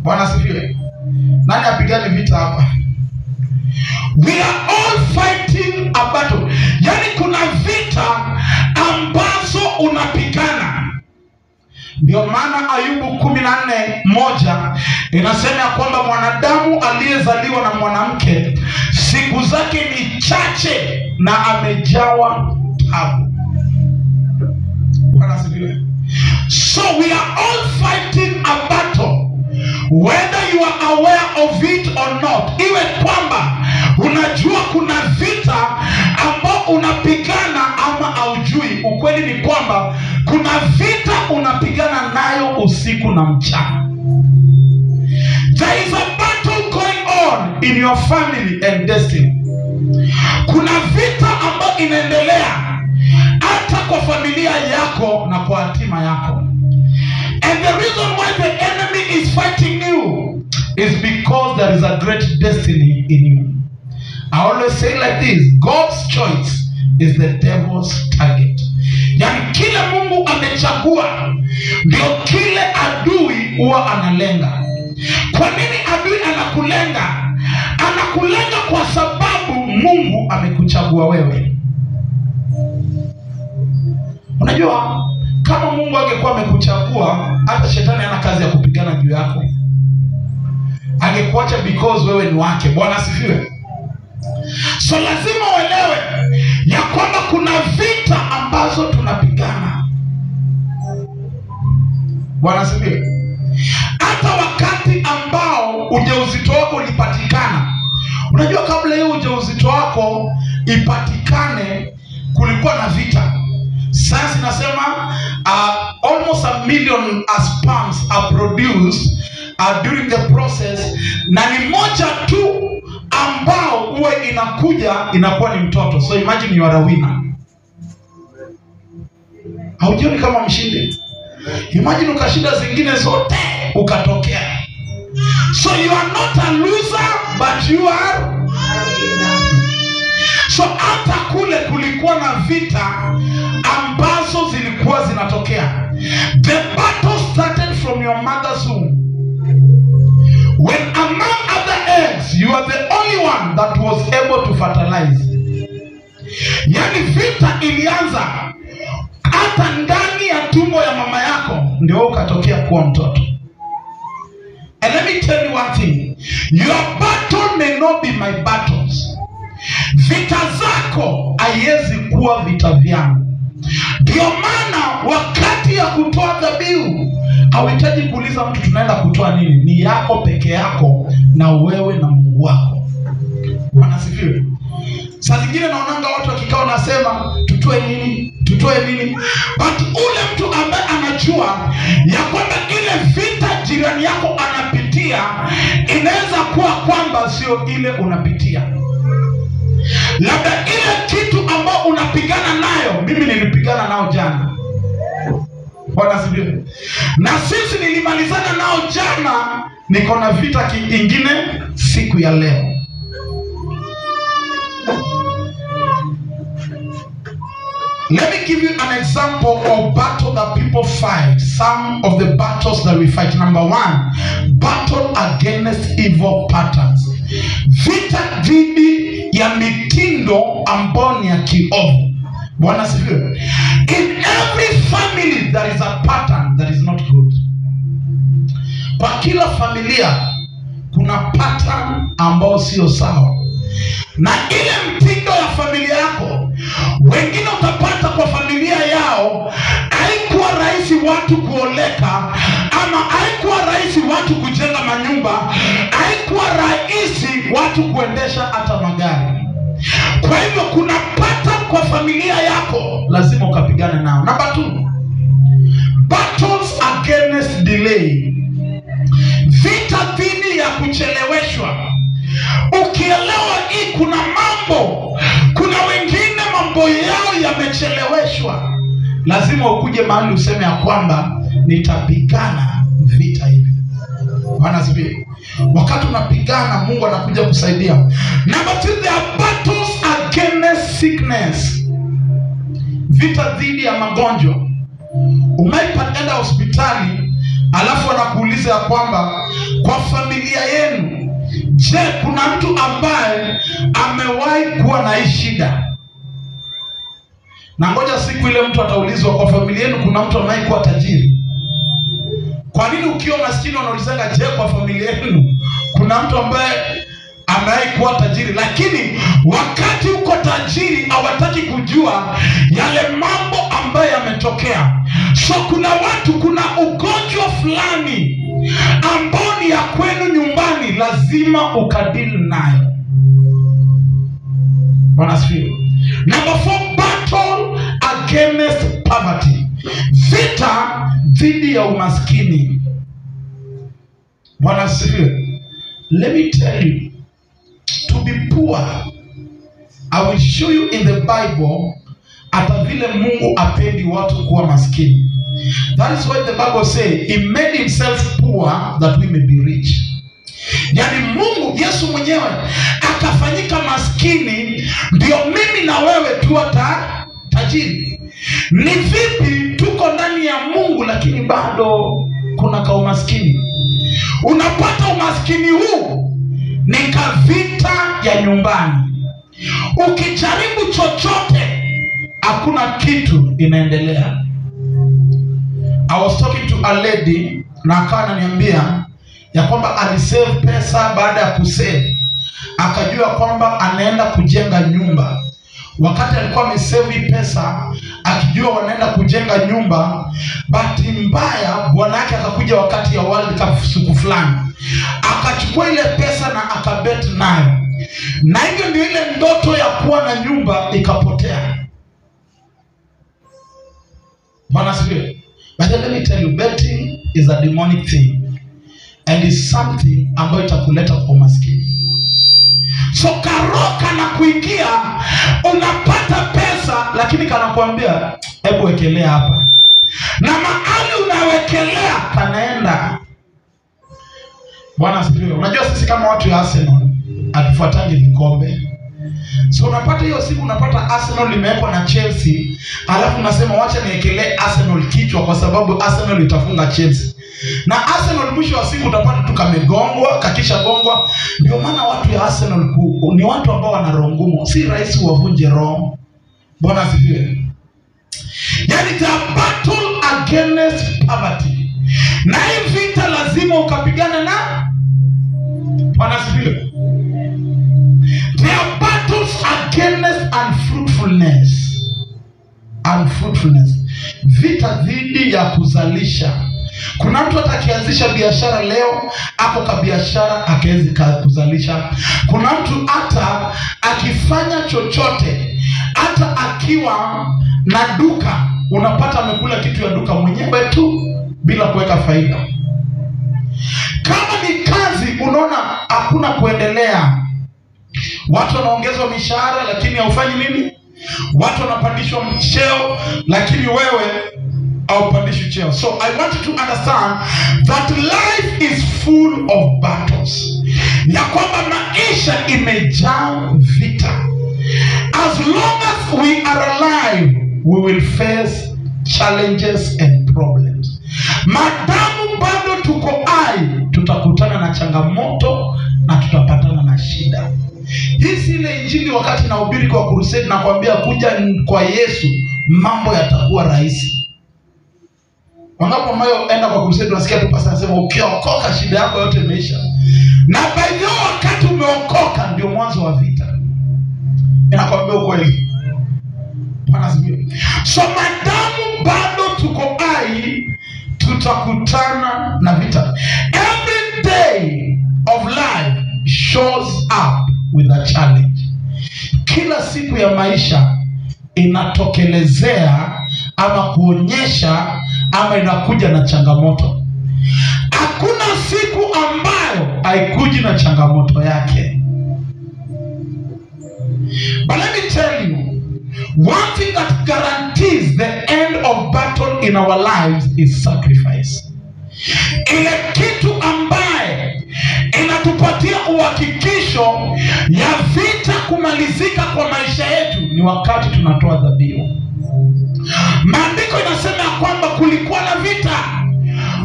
Bwana sifiwe. Nani apigane vita hapa? We are all fighting a battle. Yani kuna vita ambazo unapigana. Ndio maana Ayubu 14:1 inasema ya kwamba mwanadamu aliyezaliwa na mwanamke siku zake ni chache na amejawa taabu. Bwana sifiwe. So we are all fighting a battle, whether you are aware of it or not. Iwe kwamba unajua kuna vita ambao unapigana ama haujui, ukweli ni kwamba kuna vita unapigana nayo usiku na mchana. There is a battle going on in your family and destiny. Kuna vita ambayo inaendelea hata kwa yako na kwa hatima yako. And the reason why the enemy is fighting you is because there is a great destiny in you. I always say like this, God's choice is the devil's target. Yani kile Mungu amechagua ndio kile adui huwa analenga. Kwa nini adui anakulenga? Anakulenga kwa sababu Mungu amekuchagua wewe. Unajua, kama Mungu angekuwa amekuchagua, hata shetani hana kazi ya kupigana juu yako. Angekuacha because wewe ni wake. Bwana asifiwe. So lazima uelewe ya kwamba kuna vita ambazo tunapigana. Bwana asifiwe. Hata wakati ambao ujauzito wako ulipatikana, unajua kabla hiyo ujauzito wako ipatikane kulikuwa na vita. Science inasema almost 1 million sperms are produced during the process, na ni moja tu ambao uwe inakuwa ni mtoto. So imagine you are a winner. Haujioni kama mshindi? Imagine ukashinda zingine zote ukatokea. So you are not a loser, but you are a winner. So hata kule kulikuwa na vita ambazo zilikuwa zinatokea. The battle started from your mother's womb. When among other eggs, you are the only one that was able to fertilize. Yani vita ilianza hata ndani ya tumbo ya mama yako ndio ukatokea kuwa mtoto. And let me tell you one thing. Your battle may not be my battles. Vita zako haiwezi kuwa vita vyangu. Ndio maana wakati ya kutoa dhabihu hauhitaji kuuliza mtu tunaenda kutoa nini. Ni yako peke yako na wewe na Mungu wako. Bwana asifiwe. Saa zingine naonanga watu wakikaa nasema tutoe nini? Tutoe nini? But ule mtu ambaye anajua ya kwamba ile vita jirani yako anapitia inaweza kuwa kwamba sio ile unapitia. Labda ile kitu ambao unapigana nayo, mimi nilipigana nao jana. Bwana asifiwe. Na sisi nilimalizana nao jana, niko na vita kingine siku ya leo. Let me give you an example of battle that people fight. Some of the battles that we fight. Number 1, battle against evil patterns. Vita dhidi ya mitindo ambayo ni ya kiovu. Bwana asifiwe. In every family there is a pattern that is not good. Kwa kila familia kuna pattern ambayo sio sawa. Na ile mtindo ya familia yako, wengine utapata kwa familia yao haikuwa rahisi watu kuoleka, ama haikuwa rahisi watu kujenga manyumba, haikuwa rahisi watu kuendesha hata magari. Kwa hivyo kuna pattern kwa familia yako, lazima ukapigane nao. Number 2, battles against delay. Vita dhidi ya kucheleweshwa. Ukielewa hii kuna wengine mambo yao yamecheleweshwa, lazima ukuje mahali useme ya kwamba nitapigana vita hivi. Bwana asifiwe. Wakati unapigana Mungu anakuja kusaidia. Number 2, there are battles against sickness. Vita dhidi ya magonjwa. Umeipatenda hospitali alafu wanakuuliza ya kwamba kwa familia yenu, je, kuna mtu ambaye amewahi kuwa na hii shida? Na ngoja siku ile mtu ataulizwa kwa familia yenu kuna mtu amewahi kuwa tajiri. Kwa nini ukiwa maskini unaulizanga je kwa familia yenu kuna mtu ambaye amewahi kuwa tajiri? Lakini wakati uko tajiri hawataki kujua yale mambo ambayo yametokea. So kuna watu, kuna ugonjwa fulani ambao ni ya kwenu nyumbani, lazima ukadili nayo. Bwana asifiwe. Number 4, battle against poverty. Vita dhidi ya umaskini. Bwana asifiwe. Let me tell you, to be poor, I will show you in the Bible hata vile Mungu apendi watu kuwa maskini. That is why the Bible says he made himself poor that we may be rich. Yani Mungu, Yesu mwenyewe akafanyika maskini ndio mimi na wewe tuwe tajiri. Ni vipi tuko ndani ya Mungu lakini bado kuna ka umaskini? Unapata umaskini huu ni kavita ya nyumbani. Ukijaribu chochote hakuna kitu inaendelea. I was talking to a lady na akawa ananiambia ya kwamba alisave pesa. Baada ya kusave akajua kwamba anaenda kujenga nyumba. Wakati alikuwa amesave pesa akijua wanaenda kujenga nyumba, bahati mbaya bwana yake akakuja wakati ya World Cup siku fulani, akachukua ile pesa na akabet nayo, na hivyo ndio ile ndoto ya kuwa na nyumba ikapotea. Bwana sifiwe. But let me tell you, betting is a demonic thing and is something ambayo itakuleta kwa maskini. So karoka na kuingia, unapata pesa lakini kanakuambia hebu wekelea hapa, na mahali unawekelea kanaenda. Bwana asifiwe. Unajua sisi kama watu ya Arsenal hatufuatangi vikombe. So unapata hiyo siku unapata Arsenal limewekwa na Chelsea, alafu unasema wacha niekelee Arsenal kichwa kwa sababu Arsenal itafunga Chelsea. Na Arsenal mwisho wa siku utapata tu kamegongwa, kakisha gongwa. Ndio maana watu ya Arsenal ni watu ambao wana roho ngumu, si rahisi wavunje roho. Bwana asifiwe. Yani the battle against poverty. Na hii vita lazima ukapigana na. Bwana asifiwe. There are battles against unfruitfulness. Unfruitfulness. Vita dhidi ya kuzalisha. Kuna mtu atakianzisha biashara leo, hapo ka biashara akawezi kuzalisha. Kuna mtu hata akifanya chochote, hata akiwa na duka, unapata amekula kitu ya duka mwenyewe tu bila kuweka faida. Kama ni kazi, unaona hakuna kuendelea. Watu wanaongezwa mishahara lakini haufanyi nini? Watu wanapandishwa cheo lakini wewe haupandishwi cheo. So I want you to understand that life is full of battles. Ya kwamba maisha imejaa vita. As long as we are alive, we will face challenges and problems. Madamu bado tuko hai, tutakutana na changamoto na tutapatana na shida. Hii si ile injili wakati nahubiri kwa crusade na kuambia kuja kwa Yesu mambo yatakuwa rahisi. Wangapo ambao enda kwa crusade unasikia tu pastor anasema ukiokoka shida yako yote imeisha. Na by the wakati umeokoka ndio mwanzo wa vita. Ninakwambia ukweli. Bwana asifiwe. So madamu bado tuko hai, tutakutana na vita. Every day of life shows up with a challenge. Kila siku ya maisha inatokelezea ama kuonyesha ama inakuja na changamoto. Hakuna siku ambayo haikuji na changamoto yake. But let me tell you, one thing that guarantees the end of battle in our lives is sacrifice. Ile kitu ambaye inatupatia uhakikisho ya vita kumalizika kwa maisha yetu ni wakati tunatoa dhabihu. Maandiko inasema kwamba kulikuwa na vita.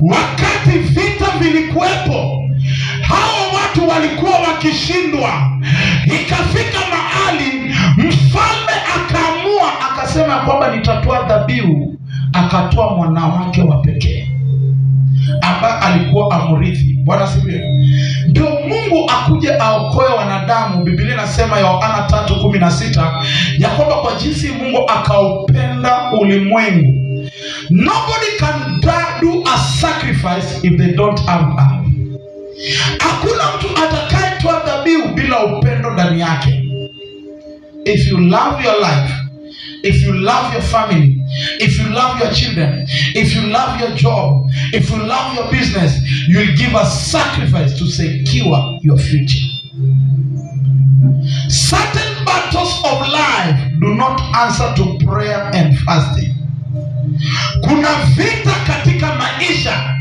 Wakati vita vilikuwepo, hao watu walikuwa wakishindwa. Ikafika mahali mfalme akaamua akasema kwamba nitatoa dhabihu. Akatoa mwana wake wa pekee ambaye alikuwa amrithi. Bwana sifiwe. Ndio Mungu akuje aokoe wanadamu. Biblia inasema Yohana 3:16 ya kwamba kwa jinsi Mungu akaupenda ulimwengu. Nobody can do a sacrifice if they don't have love. Hakuna mtu atakayetoa dhabihu bila upendo ndani yake. If you love your life, if you love your family, if you love your children, if you love your job, if you love your business, you will give a sacrifice to secure your future. Certain battles of life do not answer to prayer and fasting. Kuna vita katika maisha,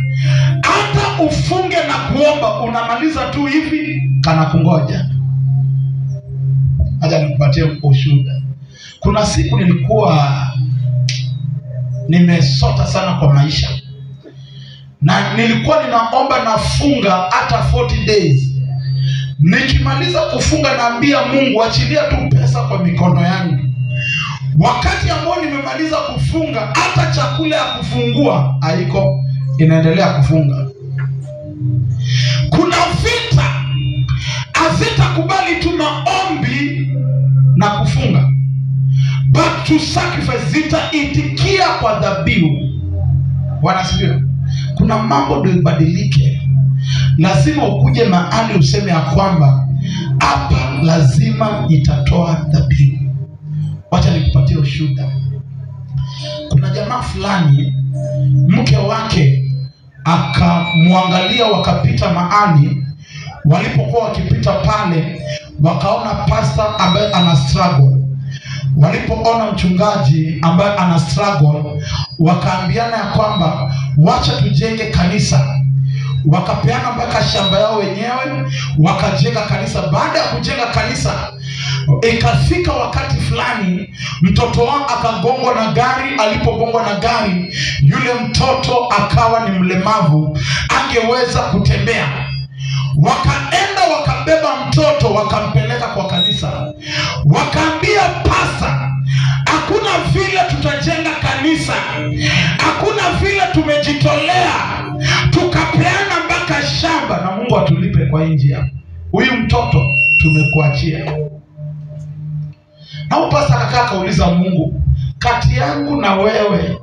hata ufunge na kuomba unamaliza tu hivi kana kungoja. Acha nikupatie ushuhuda. Kuna siku nilikuwa nimesota sana kwa maisha, na nilikuwa ninaomba nafunga hata 40 days. Nikimaliza kufunga naambia Mungu, achilia tu pesa kwa mikono yangu. Wakati ambao nimemaliza kufunga, hata chakula ya kufungua haiko, inaendelea kufunga. Kuna vita, hazitakubali tu maombi na kufunga, but to sacrifice, zitaitikia kwa dhabihu. Wanasikia? Kuna mambo ndio ibadilike. Lazima ukuje mahali useme ya kwamba hapa lazima itatoa dhabihu. Wacha nikupatie ushuhuda. Kuna jamaa fulani, mke wake akamwangalia, wakapita mahali. Walipokuwa wakipita pale, wakaona pastor ambaye ana struggle. Walipoona mchungaji ambaye ana struggle, wakaambiana ya kwamba wacha tujenge kanisa. Wakapeana mpaka shamba yao wenyewe, wakajenga kanisa. Baada ya kujenga kanisa, ikafika wakati fulani, mtoto wao akagongwa na gari. Alipogongwa na gari, yule mtoto akawa ni mlemavu, angeweza kutembea. Wakaenda wakabeba mtoto, wakampeleka kwa kanisa. Wakaambia pasa, hakuna vile tutajenga kanisa, hakuna vile tumejitolea tukapeana mpaka shamba na Mungu atulipe kwa njia. Huyu mtoto tumekuachia. Na pasa akakaa kauliza Mungu, kati yangu na wewe,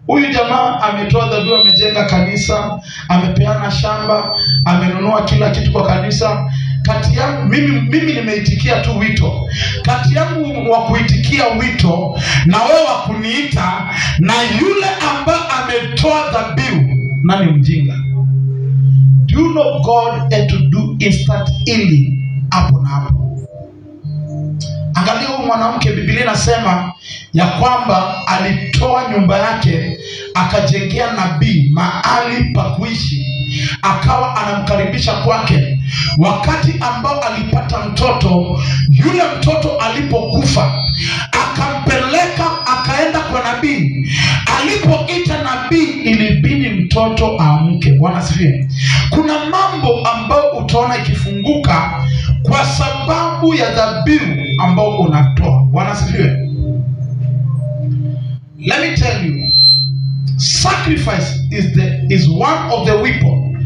huyu jamaa ametoa dhabihu, amejenga kanisa, amepeana shamba, amenunua kila kitu kwa kanisa. Kati yangu mimi nimeitikia tu wito. Kati yangu wa kuitikia wito na wewe wa kuniita, na yule ambaye ametoa dhabihu, nani mjinga? Do you know God had to do instant healing hapo na hapo? Angalia huyu mwanamke, Biblia inasema ya kwamba alitoa nyumba yake, akajengea nabii mahali pa kuishi, akawa anamkaribisha kwake. Wakati ambao alipata mtoto, yule mtoto alipokufa, akampeleka akaenda kwa nabii. Alipoita nabii, ilibidi mtoto aamke. Bwana asifiwe. Kuna mambo ambayo utaona ikifunguka kwa sababu ya dhabihu ambao unatoa. Bwana asifiwe. Let me tell you, sacrifice is one of the weapons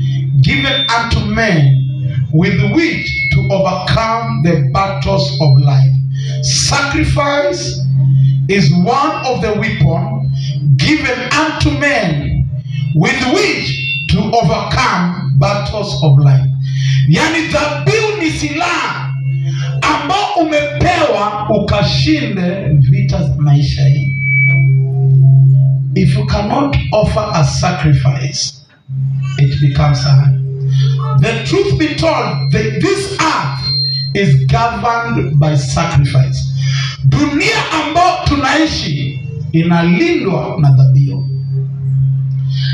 given unto men with which to overcome the battles of life. Sacrifice is one of the weapons given unto men with which to overcome battles of life. Yani dhabihu ni silaha ambao umepewa ukashinde vita za maisha hii. If you cannot offer a sacrifice, it becomes hard. The truth be told, this earth is governed by sacrifice. Dunia ambao tunaishi inalindwa na dhabihu.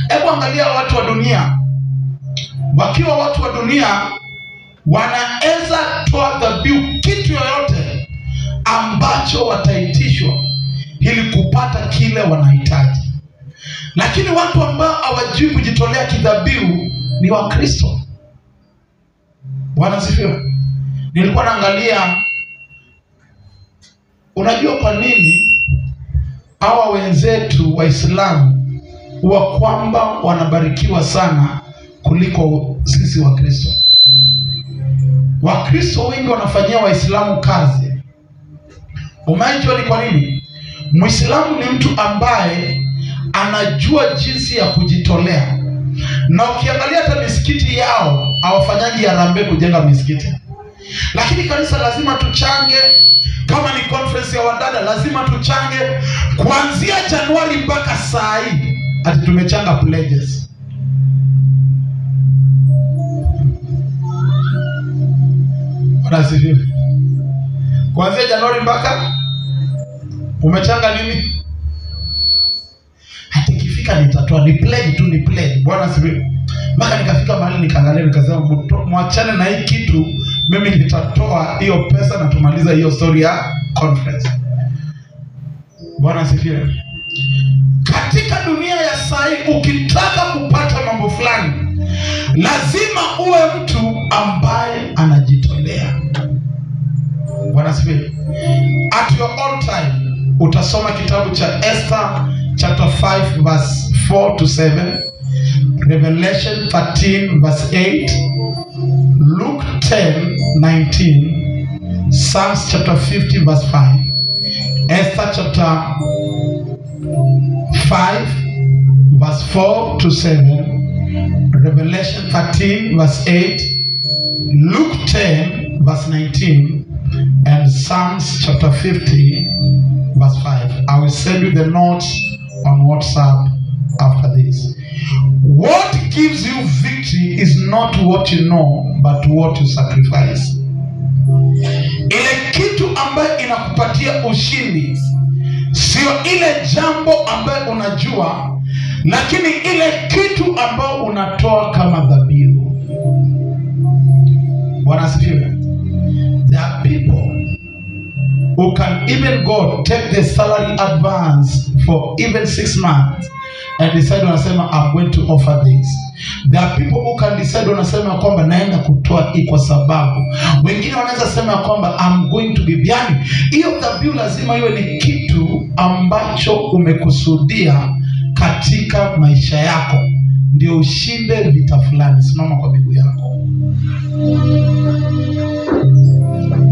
Hebu angalia watu wa dunia. Wakiwa watu wa dunia, wanaweza toa dhabihu kitu yoyote ambacho wataitishwa ili kupata kile wanahitaji. Lakini watu ambao hawajui kujitolea kidhabihu ni Wakristo. Bwana asifiwe. Nilikuwa naangalia, unajua kwa nini hawa wenzetu Waislamu huwa kwamba wanabarikiwa sana kuliko sisi Wakristo? Wakristo wengi wanafanyia Waislamu kazi. Umejua ni kwa nini? Muislamu ni mtu ambaye anajua jinsi ya kujitolea. Na ukiangalia hata misikiti yao hawafanyaji harambee kujenga misikiti. Lakini kanisa lazima tuchange. Kama ni conference ya wadada lazima tuchange. Kuanzia Januari mpaka saa hii ati tumechanga pledges. Wanasifiwe. Kuanzia Januari mpaka Umechanga nini? Hata ikifika nitatoa, ni pledge. Bwana sifiwe. Mpaka nikafika mahali nikaangalia nikasema mwachane na hii kitu, mimi nitatoa hiyo pesa na tumaliza hiyo story ya conference. Bwana sifiwe. Katika dunia ya sai, ukitaka kupata mambo fulani, lazima uwe mtu ambaye anajitolea. Bwana sifiwe. At your own time, utasoma kitabu cha Esther chapter 5 verse 4 to 7, Revelation 13 verse 8, Luke 10:19, Psalms chapter 50 verse 5, Esther chapter 5 verse 4 to 7, Revelation 13 verse 8, Luke 10 verse 19, and Psalms chapter 50 verse 5. I will send you the notes on WhatsApp after this. What gives you victory is not what you know, but what you sacrifice. Ile kitu ambayo inakupatia ushindi sio ile jambo ambayo unajua, lakini ile kitu ambayo unatoa kama dhabihu. Bwana asifiwe. There are people who can even go take the salary advance for even 6 months and decide wanasema I'm going to offer this. There are people who can decide wanasema kwamba naenda kutoa hii kwa sababu. Wengine wanaweza sema kwamba I'm going to give. Yani hiyo dhabihu lazima iwe ni kitu ambacho umekusudia katika maisha yako ndio ushinde vita fulani. Simama kwa miguu yako.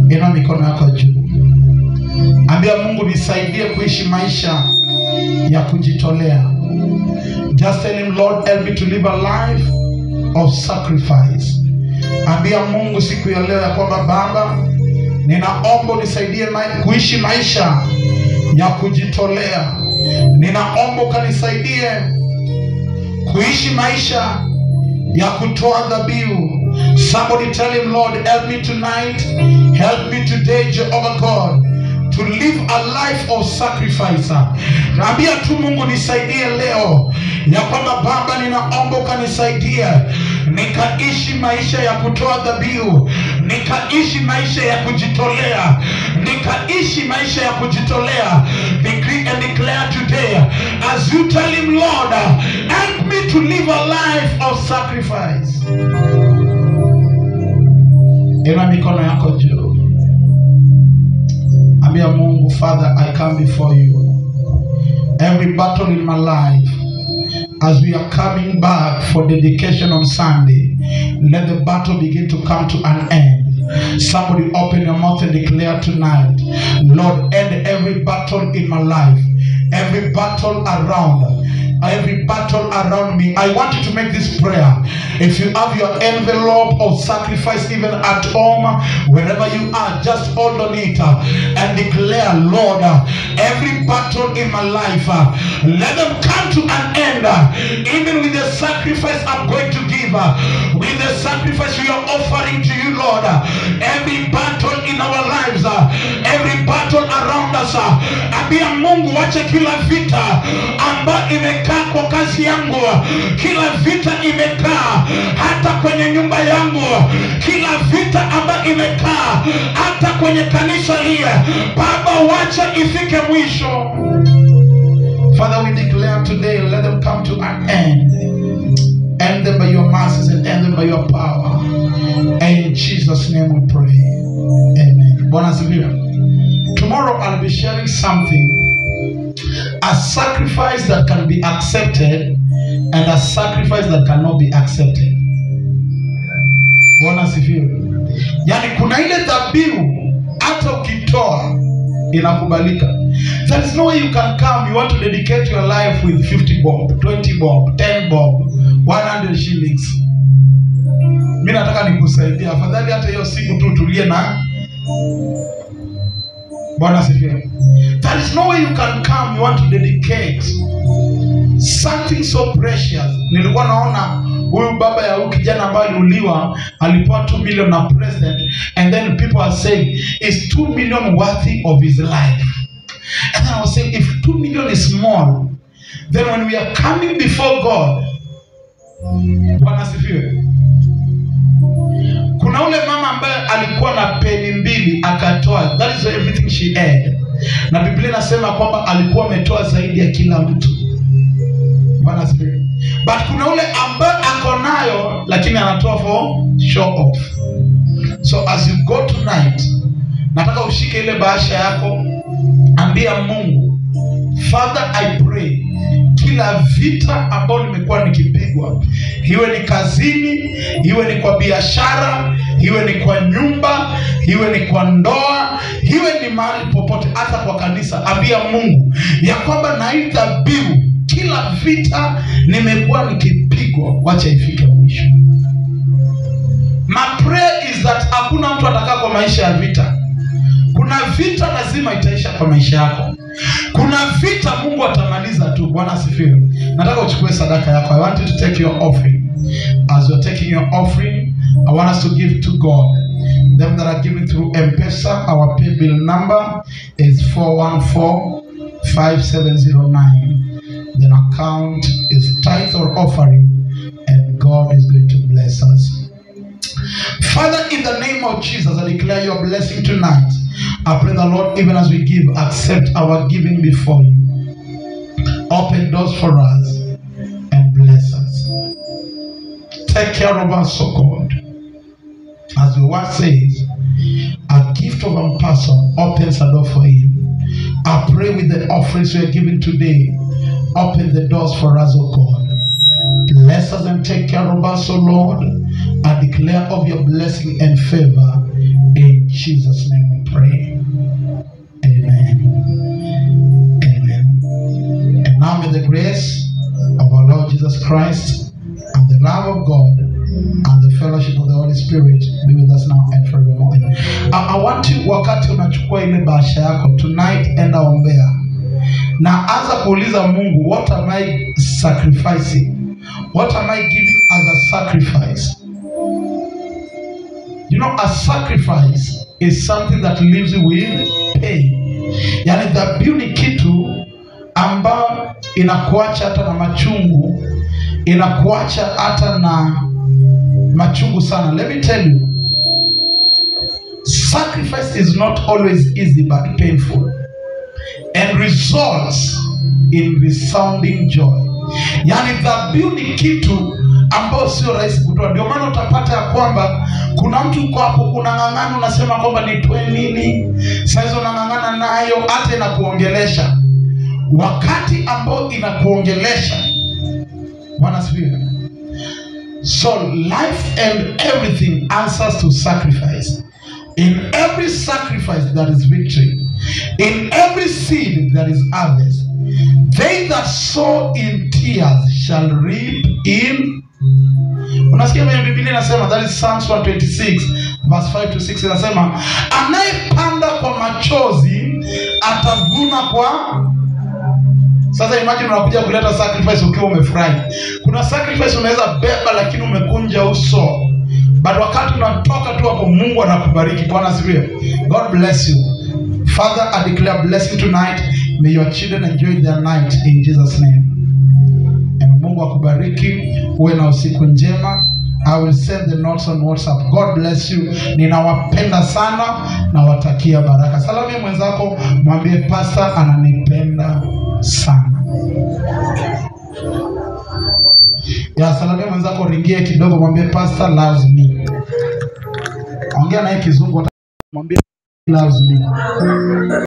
Inua mikono yako juu. Ambia Mungu nisaidie kuishi maisha ya kujitolea. Just tell him, Lord, help me to live a life of sacrifice. Ambia Mungu siku ya leo ya kwamba Baba, ninaomba unisaidie kuishi maisha ya kujitolea. Ninaomba ukanisaidie kuishi maisha ya kutoa dhabihu. Somebody tell him, Lord, help me tonight, help me today, Jehovah God, to live a life of sacrifice. Naambia tu Mungu nisaidie leo ya kwamba Baba, ninaomba ukanisaidie nikaishi maisha ya kutoa dhabihu, nikaishi maisha ya kujitolea, nikaishi maisha ya kujitolea. Decree and declare today as you tell him, Lord, help me to live a life of sacrifice. Ina mikono yako juu. Ambia Mungu, Father, I come before you. Every battle in my life, as we are coming back for dedication on Sunday, let the battle begin to come to an end. Somebody open your mouth and declare tonight, Lord, end every battle in my life, every battle around me. I want you to make this prayer. If you have your envelope of sacrifice even at home, wherever you are, just hold on it and declare, Lord, every battle in my life, let them come to an end, even with the sacrifice I'm going to give, with the sacrifice we are offering to you, Lord. Every battle in our lives, every battle around us, ambia Mungu, wache kila vita ambayo imekaa kwa kazi yangu, kila vita imekaa hata kwenye nyumba yangu, kila vita ambayo imekaa hata kwenye kanisa hili, Baba, wacha ifike mwisho. Father, we declare today, let them come to an end. End them by your mercies and end them by your power. And in Jesus' name we pray. Amen. Bwana asifiwe. Tomorrow I'll be sharing something. A sacrifice that can be accepted and a sacrifice that cannot be accepted. Bwana asifiwe. Yani kuna ile dhabihu hata ukitoa inakubalika. There is no way you can come, you want to dedicate your life with 50 bob, 20 bob, 10 bob, 100 shillings. Mimi nataka nikusaidia. Afadhali hata hiyo siku tu tulie na Bwana asifiwe. There is no way you can come, you want to dedicate something so precious. Nilikuwa naona huyu baba ya huyu kijana ambaye aliuliwa alipewa 2 million na president, and then people are saying is 2 million worthy of his life. And then I was saying, if 2 million is small, then when we are coming before God, Bwana asifiwe. Kuna ule mama ambaye alikuwa na peni 2 akatoa. That is everything she had. Na Biblia inasema kwamba alikuwa ametoa zaidi ya kila mtu. Bwana asifiwe. But kuna ule ambaye ako nayo lakini anatoa for show off. So as you go tonight, nataka ushike ile bahasha yako, ambia Mungu, Father, I pray, kila vita ambayo nimekuwa nikipigwa, iwe ni kazini, iwe ni kwa biashara, iwe ni kwa nyumba, iwe ni kwa ndoa, iwe ni mahali popote, hata kwa kanisa, ambia Mungu ya kwamba naita biu, kila vita nimekuwa nikipigwa, wacha ifike mwisho. My prayer is that hakuna mtu atakaa kwa maisha ya vita. Kuna vita lazima itaisha kwa maisha yako. Kuna vita Mungu atamaliza tu. Bwana asifiwe. Nataka uchukue sadaka yako. I want you to take your offering. As you're taking your offering, I want us to give to God. Them that are giving through M-Pesa, our pay bill number is 414-5709. The account is tithe or offering, and God is going to bless us. Father, in the name of Jesus, I declare your blessing tonight. I pray the Lord, even as we give, accept our giving before you. Open doors for us and bless us. Take care of us, O God. As the word says, a gift of a person opens a door for him. I pray with the offerings we are giving today, open the doors for us, O God. Bless us and take care of us, O Lord. I declare of your blessing and favor. In Jesus' name we pray. Amen. Amen. And now may the grace of our Lord Jesus Christ and the love of God and the fellowship of the Holy Spirit be with us now and forevermore. I want you, wakati unachukua ile bahasha yako tonight, enda ombea na anza kuuliza Mungu, what am I sacrificing? What am I giving as a sacrifice? You know, a sacrifice is something that leaves you with pain. Yani dhabihu ni kitu ambao inakuacha hata na machungu, inakuacha hata na machungu sana. Let me tell you, sacrifice is not always easy but painful, and results in resounding joy. Yani dhabihu ni kitu ambao sio rahisi kutoa. Ndio maana utapata ya kwamba kuna mtu uko hapo unang'ang'ana, unasema kwamba nitoe nini, sasa unang'ang'ana nayo hata inakuongelesha. Wakati ambao inakuongelesha, Bwana asifiwe. So life and everything answers to sacrifice. In every sacrifice there is victory. In every seed there is harvest. They that sow in tears shall reap in. Unasikia kwenye Biblia inasema, that is Psalms 126 verse 5 to 6, inasema anayepanda kwa machozi atavuna kwa. Sasa imagine unakuja kuleta sacrifice ukiwa umefurahi. Kuna sacrifice unaweza beba lakini umekunja uso, but wakati unatoka tu hapo Mungu anakubariki. Bwana asifiwe. God bless you. Father, I declare blessing tonight. May your children enjoy their night in Jesus' name. And Mungu akubariki, uwe na usiku njema. I will send the notes on WhatsApp. God bless you. Ninawapenda sana na watakia baraka. Salamia mwenzako, mwambie pastor ananipenda sana. Ya salamia mwenzako, ringie kidogo, mwambie pastor loves me. Ongea naye kizungu, mwambie loves me.